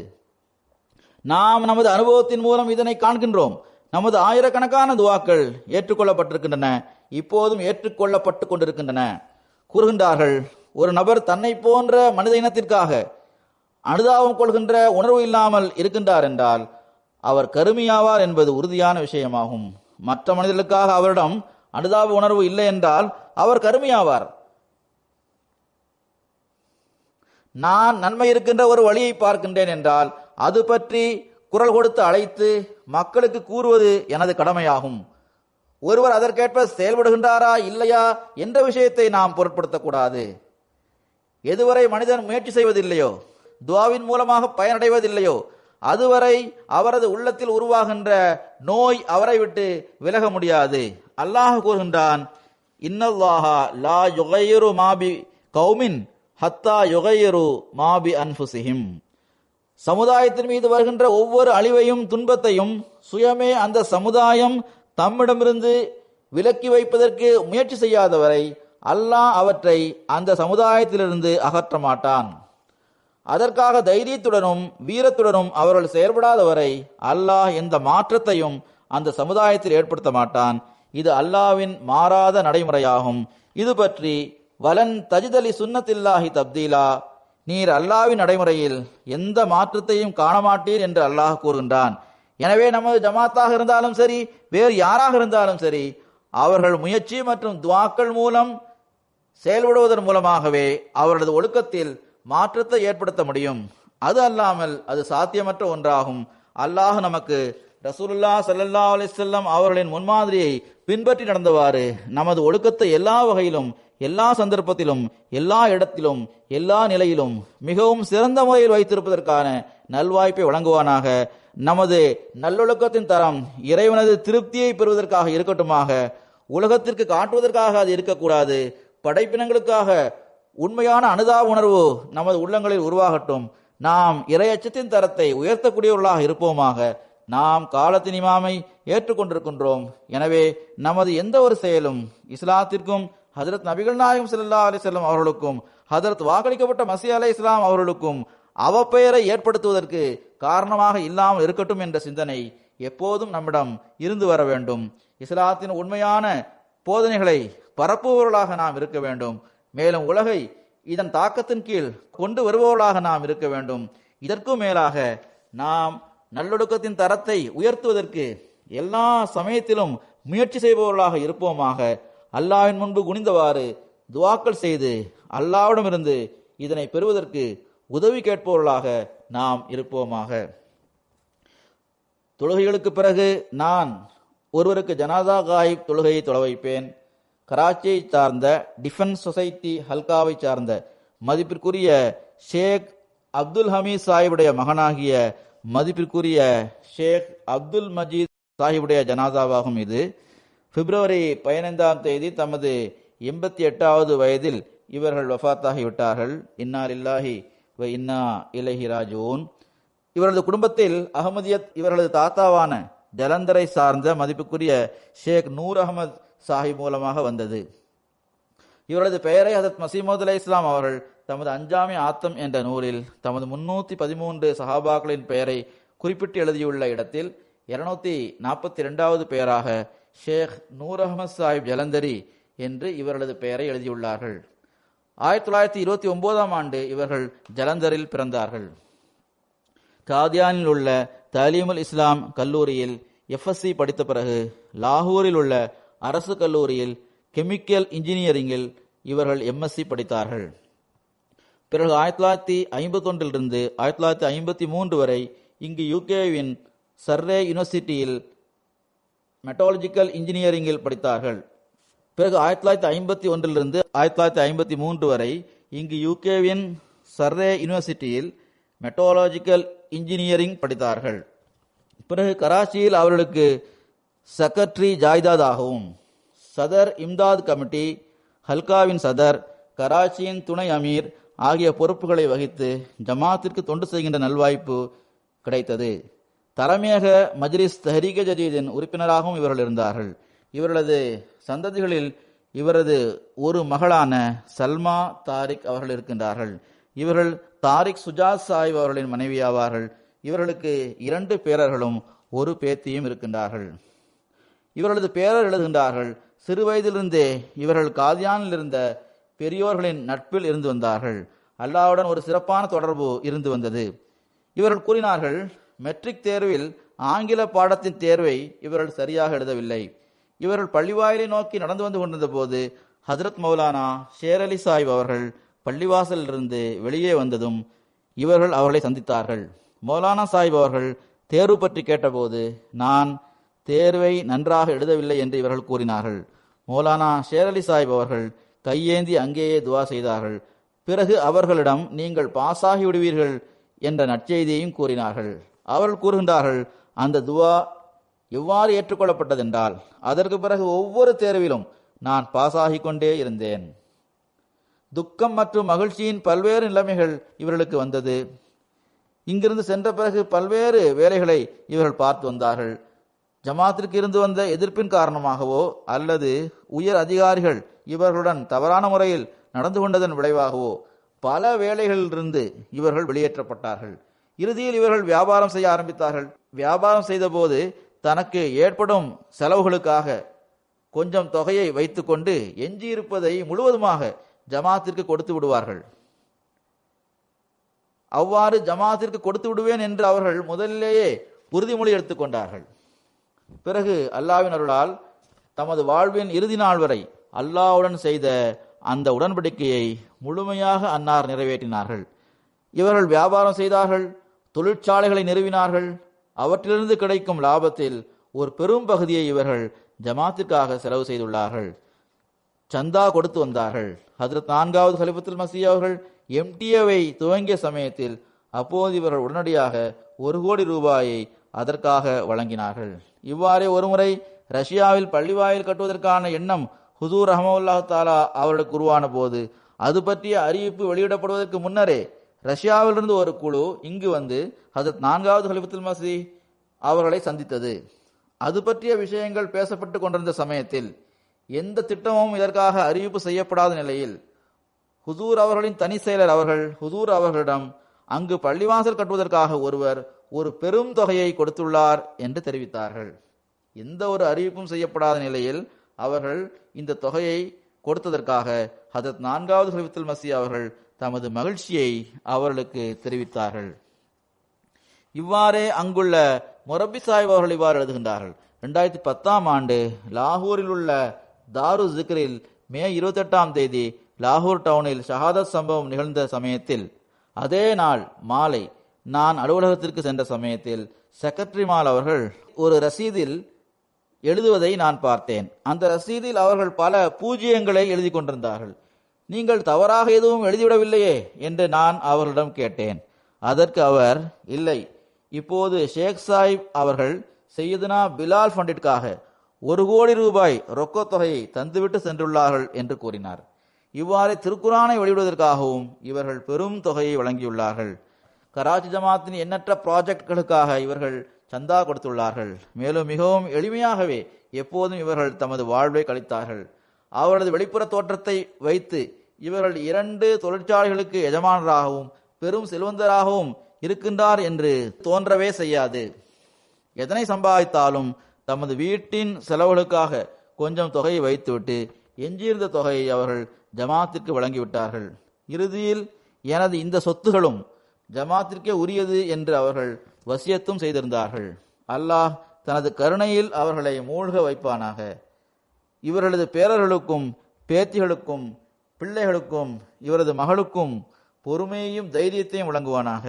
நாம் நமது அனுபவத்தின் மூலம் இதனை காண்கின்றோம். நமது ஆயிரக்கணக்கான துவாக்கள் ஏற்றுக்கொள்ளப்பட்டிருக்கின்றன, இப்போதும் ஏற்றுக்கொள்ளப்பட்டு கொண்டிருக்கின்றன. கூறுகின்றார்கள், ஒரு நபர் தன்னை போன்ற மனித இனத்திற்காக அனுதாபம் கொள்கின்ற உணர்வு இல்லாமல் இருக்கின்றார் என்றால் அவர் கருமியாவார் என்பது உறுதியான விஷயமாகும். மற்ற மனிதர்களுக்காக அவரிடம் அனுதாப உணர்வு இல்லை என்றால் அவர் கருமியாவார். நான் நன்மை இருக்கின்ற ஒரு வழியை பார்க்கின்றேன் என்றால் அது பற்றி குரல் கொடுத்து அழைத்து மக்களுக்கு கூறுவது எனது கடமையாகும். ஒருவர் அதற்கேற்ப செயல்படுகின்றாரா இல்லையா என்ற விஷயத்தை நாம் பொருட்படுத்தக்கூடாது. எதுவரை மனிதன் முயற்சி செய்வதில்லையோ, துவாவின் மூலமாக பயனடைவதில்லையோ, அதுவரை அவரது உள்ளத்தில் உருவாகின்ற நோய் அவரை விட்டு விலக முடியாது. அல்லாஹ் கூறுகின்றான், இன்னல்லாஹா லா யுகையிரு மாபி கௌமின் ஹத்தா யுகையிரு மாபி அன்ஃபுசிஹிம். சமுதாயத்தின் மீது வருகின்ற ஒவ்வொரு அழிவையும் துன்பத்தையும் சுயமே அந்த சமுதாயம் தம்மிடமிருந்து விலக்கி வைப்பதற்கு முயற்சி செய்யாதவரை அல்லாஹ் அவற்றை அந்த சமுதாயத்திலிருந்து அகற்ற மாட்டான். அதற்காக தைரியத்துடனும் வீரத்துடனும் அவர்கள் செயல்படாதவரை அல்லாஹ் எந்த மாற்றத்தையும் அந்த சமுதாயத்தில் ஏற்படுத்த மாட்டான். இது அல்லாஹ்வின் மாறாத நடைமுறையாகும். இது பற்றி வலன் தஜிதலி சுன்னத்தில்லாஹி தப்தீலா, நீர் அல்லாஹ்வின் நடைமுறையில் எந்த மாற்றத்தையும் காணமாட்டீர் என்று அல்லாஹ் கூறுகின்றான். எனவே நமது ஜமாத்தாக இருந்தாலும் சரி, வேறு யாராக இருந்தாலும் சரி, அவர்கள் முயற்சி மற்றும் துவாக்கள் மூலம் செயல்படுவதன் மூலமாகவே அவர்களது ஒழுக்கத்தில் மாற்றத்தை ஏற்படுத்த முடியும். அது அல்லாமல் அது சாத்தியமற்ற ஒன்றாகும். அல்லாஹ் நமக்கு ரசூலுல்லாஹ் ஸல்லல்லாஹு அலைஹி வஸல்லம் அவர்களின் முன்மாதிரியை பின்பற்றி நடந்தவாறு நமது ஒழுக்கத்தை எல்லா வகையிலும், எல்லா சந்தர்ப்பத்திலும், எல்லா இடத்திலும், எல்லா நிலையிலும் மிகவும் சிறந்த முறையில் வைத்திருப்பதற்கான நல்வாய்ப்பை வழங்குவானாக. நமது நல்லொழுக்கத்தின் தரம் இறைவனது திருப்தியை பெறுவதற்காக இருக்கட்டுமாக. உலகத்திற்கு காட்டுவதற்காக அது இருக்கக்கூடாது. படைப்பினங்களுக்காக உண்மையான அனுதாப உணர்வு நமது உள்ளங்களில் உருவாகட்டும். நாம் இறையச்சத்தின் தரத்தை உயர்த்தக்கூடியவர்களாக இருப்போமாக. நாம் காலத்தின் இமாமை ஏற்றுக்கொண்டிருக்கின்றோம். எனவே நமது எந்த ஒரு செயலும் இஸ்லாத்திற்கும், ஹஜரத் நபிகள் நாயகம் ஸல்லல்லாஹு அலைஹி வஸல்லம் அவர்களுக்கும், ஹஜரத் வாக்களிக்கப்பட்ட மஸீஹ் அலைஹிஸ்ஸலாம் அவர்களுக்கும் அவப்பெயரை ஏற்படுத்துவதற்கு காரணமாக இல்லாமல் இருக்கட்டும் என்ற சிந்தனை எப்போதும் நம்மிடம் இருந்து வர வேண்டும். இஸ்லாத்தின் உண்மையான போதனைகளை பரப்புபவர்களாக நாம் இருக்க வேண்டும். மேலும் உலகை இதன் தாக்கத்தின் கீழ் கொண்டு வருபவர்களாக நாம் இருக்க வேண்டும். இதற்கும் மேலாக நாம் நல்லொழுக்கத்தின் தரத்தை உயர்த்துவதற்கு எல்லா சமயத்திலும் முயற்சி செய்பவர்களாக இருப்போமாக. அல்லாஹ்வின் முன்பு குனிந்தவாறு துவாக்கள் செய்து அல்லாஹ்விடமிருந்து இதனை பெறுவதற்கு உதவி கேட்பவர்களாக நாம் இருப்போமாக. தொழுகைகளுக்கு பிறகு நான் ஒருவருக்கு ஜனாதா காயிப் தொழுகையை தொழ வைப்பேன். கராச்சியை சார்ந்த டிஃபென்ஸ் சொசைட்டி ஹல்காவை சார்ந்த மதிப்பிற்குரிய ஷேக் அப்துல் ஹமீத் சாஹிபுடைய மகனாகிய மதிப்பிற்குரிய ஷேக் அப்துல் மஜீத் சாஹிபுடைய ஜனாதாவாகும். இது பிப்ரவரி 15ஆம் தேதி தமது 88வது வயதில் இவர்கள் வஃபாத்தாகிவிட்டார்கள். இன்னா லில்லாஹி வ இன்னா இலைஹி ராஜிஊன். இவரது குடும்பத்தில் அகமதியத் இவர்களது தாத்தாவான ஜலந்தரை சார்ந்த மதிப்புக்குரிய ஷேக் நூர் அகமது சாஹிப் மூலமாக வந்தது. இவரது பெயரை ஹதரத் மசீமது அலை இஸ்லாம் அவர்கள் தமது அஞ்சாமி ஆத்தம் என்ற நூலில் தமது 313 சஹாபாக்களின் பெயரை குறிப்பிட்டு எழுதியுள்ள இடத்தில் 242வது பெயராக ஷேக் நூர் அகமது சாஹிப் ஜலந்தரி என்று இவர்களது பெயரை எழுதியுள்ளார்கள். 1929ஆம் ஆண்டு இவர்கள் ஜலந்தரில் பிறந்தார்கள். காதியானில் உள்ள தலீமுல் இஸ்லாம் கல்லூரியில் எஃப்எஸ்சி படித்த பிறகு லாகூரில் உள்ள அரசு கல்லூரியில் கெமிக்கல் இன்ஜினியரிங்கில் இவர்கள் எம்எஸ்சி படித்தார்கள். பிறகு 1951 1953 வரை இங்கு யூகேவின் சர்ரே யூனிவர்சிட்டியில் மெட்டாலஜிக்கல் இன்ஜினியரிங்கில் படித்தார்கள். பிறகு 1951 1953 வரை இங்கு யூகேவின் சர்ரே யூனிவர்சிட்டியில் மெட்டாலஜிக்கல் இன்ஜினியரிங் படித்தார்கள். பிறகு கராச்சியில் அவர்களுக்கு செக்ரட்டரி ஜாய்தாதாகவும், சதர் இம்தாத் கமிட்டி, ஹல்காவின் சதர், கராச்சியின் துணை அமீர் ஆகிய பொறுப்புகளை வகித்து ஜமாத்திற்கு தொண்டு செய்கின்ற நல்வாய்ப்பு கிடைத்தது. தலைமையக மஜ்லிஸ் தஹ்ரீக் ஜதீதின் உறுப்பினராகவும் இவர்கள் இருந்தார்கள். இவர்களது சந்ததிகளில் இவரது ஒரு மகளான சல்மா தாரிக் அவர்கள் இருக்கின்றார்கள். இவர்கள் தாரிக் சுஜாத் சாஹிப் அவர்களின் மனைவியாவார்கள். இவர்களுக்கு 2 பேரர்களும் ஒரு பேத்தியும் இருக்கின்றார்கள். இவர்களது பேரர் எழுதுகின்றார்கள், சிறு வயதிலிருந்தே இவர்கள் காதியானில் இருந்த பெரியோர்களின் நட்பில் இருந்து வந்தார்கள். அல்லாஹ்வுடன் ஒரு சிறப்பான தொடர்பு இருந்து வந்தது. இவர்கள் கூறினார்கள், மெட்ரிக் தேர்வில் ஆங்கில பாடத்தின் தேர்வை இவர்கள் சரியாக எழுதவில்லை. இவர்கள் பள்ளிவாயிலை நோக்கி நடந்து வந்து கொண்டிருந்த போது ஹஜ்ரத் மௌலானா ஷேர் அலி சாஹிப் அவர்கள் பள்ளிவாசலிலிருந்து வெளியே வந்ததும் இவர்கள் அவர்களை சந்தித்தார்கள். மௌலானா சாஹிப் அவர்கள் தேர்வு பற்றி கேட்டபோது நான் தேர்வை நன்றாக எழுதவில்லை என்று இவர்கள் கூறினார்கள். மௌலானா ஷேர் அலி சாஹிப் அவர்கள் கையேந்தி அங்கேயே துவா செய்தார்கள். பிறகு அவர்களிடம் நீங்கள் பாஸாகி விடுவீர்கள் என்ற நற்செய்தியையும் கூறினார்கள். அவர்கள் கூறுகின்றார்கள், அந்த துவா எவ்வாறு ஏற்றுக்கொள்ளப்பட்டதென்றால் அதற்கு பிறகு ஒவ்வொரு தேர்விலும் நான் பாஸாகி கொண்டே இருந்தேன். துக்கம் மற்றும் மகிழ்ச்சியின் பல்வேறு நிலைமைகள் இவர்களுக்கு வந்தது. இங்கிருந்து சென்ற பிறகு பல்வேறு வேலைகளை இவர்கள் பார்த்து வந்தார்கள். ஜமாத்திற்கு இருந்து வந்த எதிர்ப்பின் காரணமாகவோ அல்லது உயர் அதிகாரிகள் இவர்களுடன் தவறான முறையில் நடந்து கொண்டதன் விளைவாகவோ பல வேலைகளிலிருந்து இவர்கள் வெளியேற்றப்பட்டார்கள். இறுதியில் இவர்கள் வியாபாரம் செய்ய ஆரம்பித்தார்கள். வியாபாரம் செய்த போது தனக்கு ஏற்படும் செலவுகளுக்காக கொஞ்சம் தொகையை வைத்துக்கொண்டு எஞ்சியிருப்பதை முழுவதுமாக ஜமாத்திற்கு கொடுத்து விடுவார்கள். அவ்வாறு ஜமாத்திற்கு கொடுத்து விடுவேன் என்று அவர்கள் முதலிலேயே உறுதிமொழி எடுத்துக்கொண்டார்கள். பிறகு அல்லாஹ்வின் அருளால் தமது வாழ்வின் இறுதி நாள் வரை அல்லாஹ்வுடன் செய்த அந்த உடன்படிக்கையை முழுமையாக அன்னார் நிறைவேற்றினார்கள். இவர்கள் வியாபாரம் செய்தார்கள், தொழிற்சாலைகளை நிறுவினார்கள். அவற்றிலிருந்து கிடைக்கும் லாபத்தில் ஒரு பெரும் பகுதியை இவர்கள் ஜமாத்திற்காக செலவு செய்துள்ளார்கள். சந்தா கொடுத்து வந்தார்கள். ஹஜ்ரத் 4வது கலிஃபத்துல் மஸீஹ் அவர்கள் எம்டிஏவை துவங்கிய சமயத்தில் அப்போது இவர்கள் உடனடியாக 1 கோடி ரூபாயை அதற்காக வழங்கினார்கள். இவ்வாறே ஒருமுறை ரஷ்யாவில் பள்ளிவாயில் கட்டுவதற்கான எண்ணம் ஹுசூர் ரஹ்மத்துல்லாஹி தஆலா அவர்களுக்கு உருவான போது அது பற்றிய அறிவிப்பு வெளியிடப்படுவதற்கு முன்னரே ரஷ்யாவிலிருந்து ஒரு குழு இங்கு வந்து ஹஜ்ரத் 4வது கலிஃபத்துல் மஸீஹ் அவர்களை சந்தித்தது. அது பற்றிய விஷயங்கள் பேசப்பட்டு கொண்டிருந்த சமயத்தில் எந்த திட்டமும் இதற்காக அறிவிப்பு செய்யப்படாத நிலையில் ஹுசூர் அவர்களின் தனி செயலர் அவர்கள் ஹுசூர் அவர்களிடம் அங்கு பள்ளிவாசல் கட்டுவதற்காக ஒருவர் ஒரு பெரும் தொகையை கொடுத்துள்ளார் என்று தெரிவித்தார்கள். எந்த ஒரு அறிவிப்பும் செய்யப்படாத நிலையில் அவர்கள் இந்த தொகையை கொடுத்ததற்காக ஹஜ்ரத் 4வது கலிஃபத்துல் மஸீஹ் அவர்கள் தமது மகிழ்ச்சியை அவர்களுக்கு தெரிவித்தார்கள். இவ்வாறே அங்குள்ள முரப்பி சாஹிப் அவர்கள் இவ்வாறு எழுதுகின்றார்கள். 2010ஆம் ஆண்டு லாகூரில் உள்ள தாரு ஜிக்ரில் மே 28ஆம் தேதி லாகூர் டவுனில் ஷஹாதத் சம்பவம் நிகழ்ந்த சமயத்தில், அதே நாள் மாலை நான் அலுவலகத்திற்கு சென்ற சமயத்தில் செக்ரட்டரிமால் அவர்கள் ஒரு ரசீதில் எழுதுவதை நான் பார்த்தேன். அந்த ரசீதில் அவர்கள் பல பூஜ்ஜியங்களை எழுதி கொண்டிருந்தார்கள். நீங்கள் தவறாக எதுவும் எழுதிவிடவில்லையே என்று நான் அவர்களிடம் கேட்டேன். அதற்கு அவர், இல்லை, இப்போது ஷேக் சாஹிப் அவர்கள் சையதுனா பிலால் ஃபண்டிற்காக 1 கோடி ரூபாய் ரொக்கத் தொகையை தந்துவிட்டு சென்றுள்ளார்கள் என்று கூறினார். இவ்வாறு திருக்குரானை வெளியிடுவதற்காகவும் இவர்கள் பெரும் தொகையை வழங்கியுள்ளார்கள். கராச்சி ஜமாத்தின் எண்ணற்ற ப்ராஜெக்ட்களுக்காக இவர்கள் சந்தா கொடுத்துள்ளார்கள். மேலும் மிகவும் எளிமையாகவே எப்போதும் இவர்கள் தமது வாழ்வை கழித்தார்கள். அவரது வெளிப்புற தோற்றத்தை வைத்து இவர்கள் 2 தொழிற்சாலைகளுக்கு எஜமானராகவும் பெரும் செல்வந்தராகவும் இருக்கின்றார் என்று தோன்றவே செய்யாது. எதனை சம்பாதித்தாலும் தமது வீட்டின் செலவுகளுக்காக கொஞ்சம் தொகையை வைத்துவிட்டு எஞ்சியிருந்த தொகையை அவர்கள் ஜமாத்திற்கு வழங்கிவிட்டார்கள். இறுதியில் எனது இந்த சொத்துகளும் ஜமாத்திற்கே உரியது என்று அவர்கள் வசியத்தும் செய்திருந்தார்கள். அல்லாஹ் தனது கருணையில் அவர்களை மூழ்க வைப்பானாக. இவர்களது பேரர்களுக்கும் பேத்திகளுக்கும் பிள்ளைகளுக்கும் இவரது மகளுக்கும் பொறுமையையும் தைரியத்தையும் வழங்குவானாக.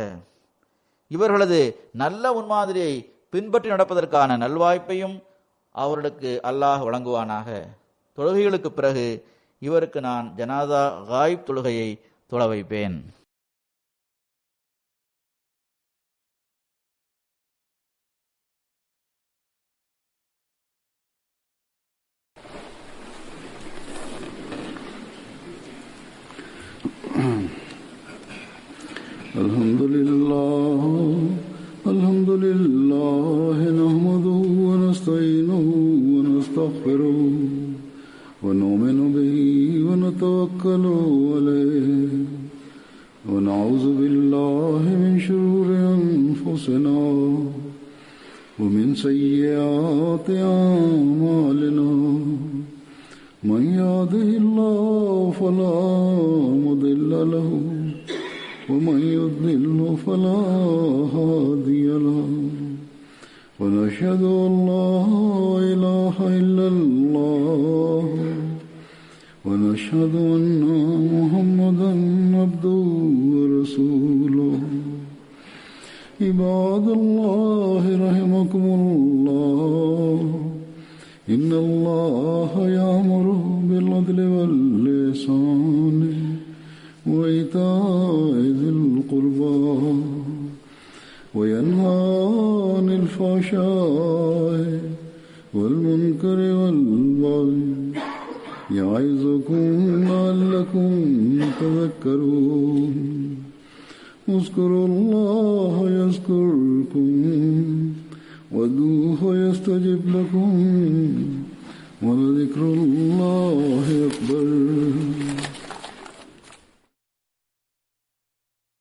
இவர்களது நல்ல முன்மாதிரியை பின்பற்றி நடப்பதற்கான நல்வாய்ப்பையும் அவர்களுக்கு அல்லாஹ் வழங்குவானாக. தொழுகைகளுக்கு பிறகு இவருக்கு நான் ஜனாதா காயிப் தொழுகையை தொழ வைப்பேன். الحمد لله نحمده ونستعينه ونستغفره ونؤمن به ونتوكل عليه ونعوذ بالله من شرور أنفسنا ومن سيئات أعمالنا من يهده الله فلا مضل له ومن يضلل فلا هادي له ونشهد أن لا إله إلا الله ونشهد أن محمدا عبده ورسوله عباد الله رحمكم الله إن الله يأمر بالعدل والإحسان وإيتاء ذي القربى وينهى عن الفحشاء والمنكر والبغي يعظكم لعلكم تذكرون اذكروا الله يذكركم وادعوه يستجب لكم ولذكر الله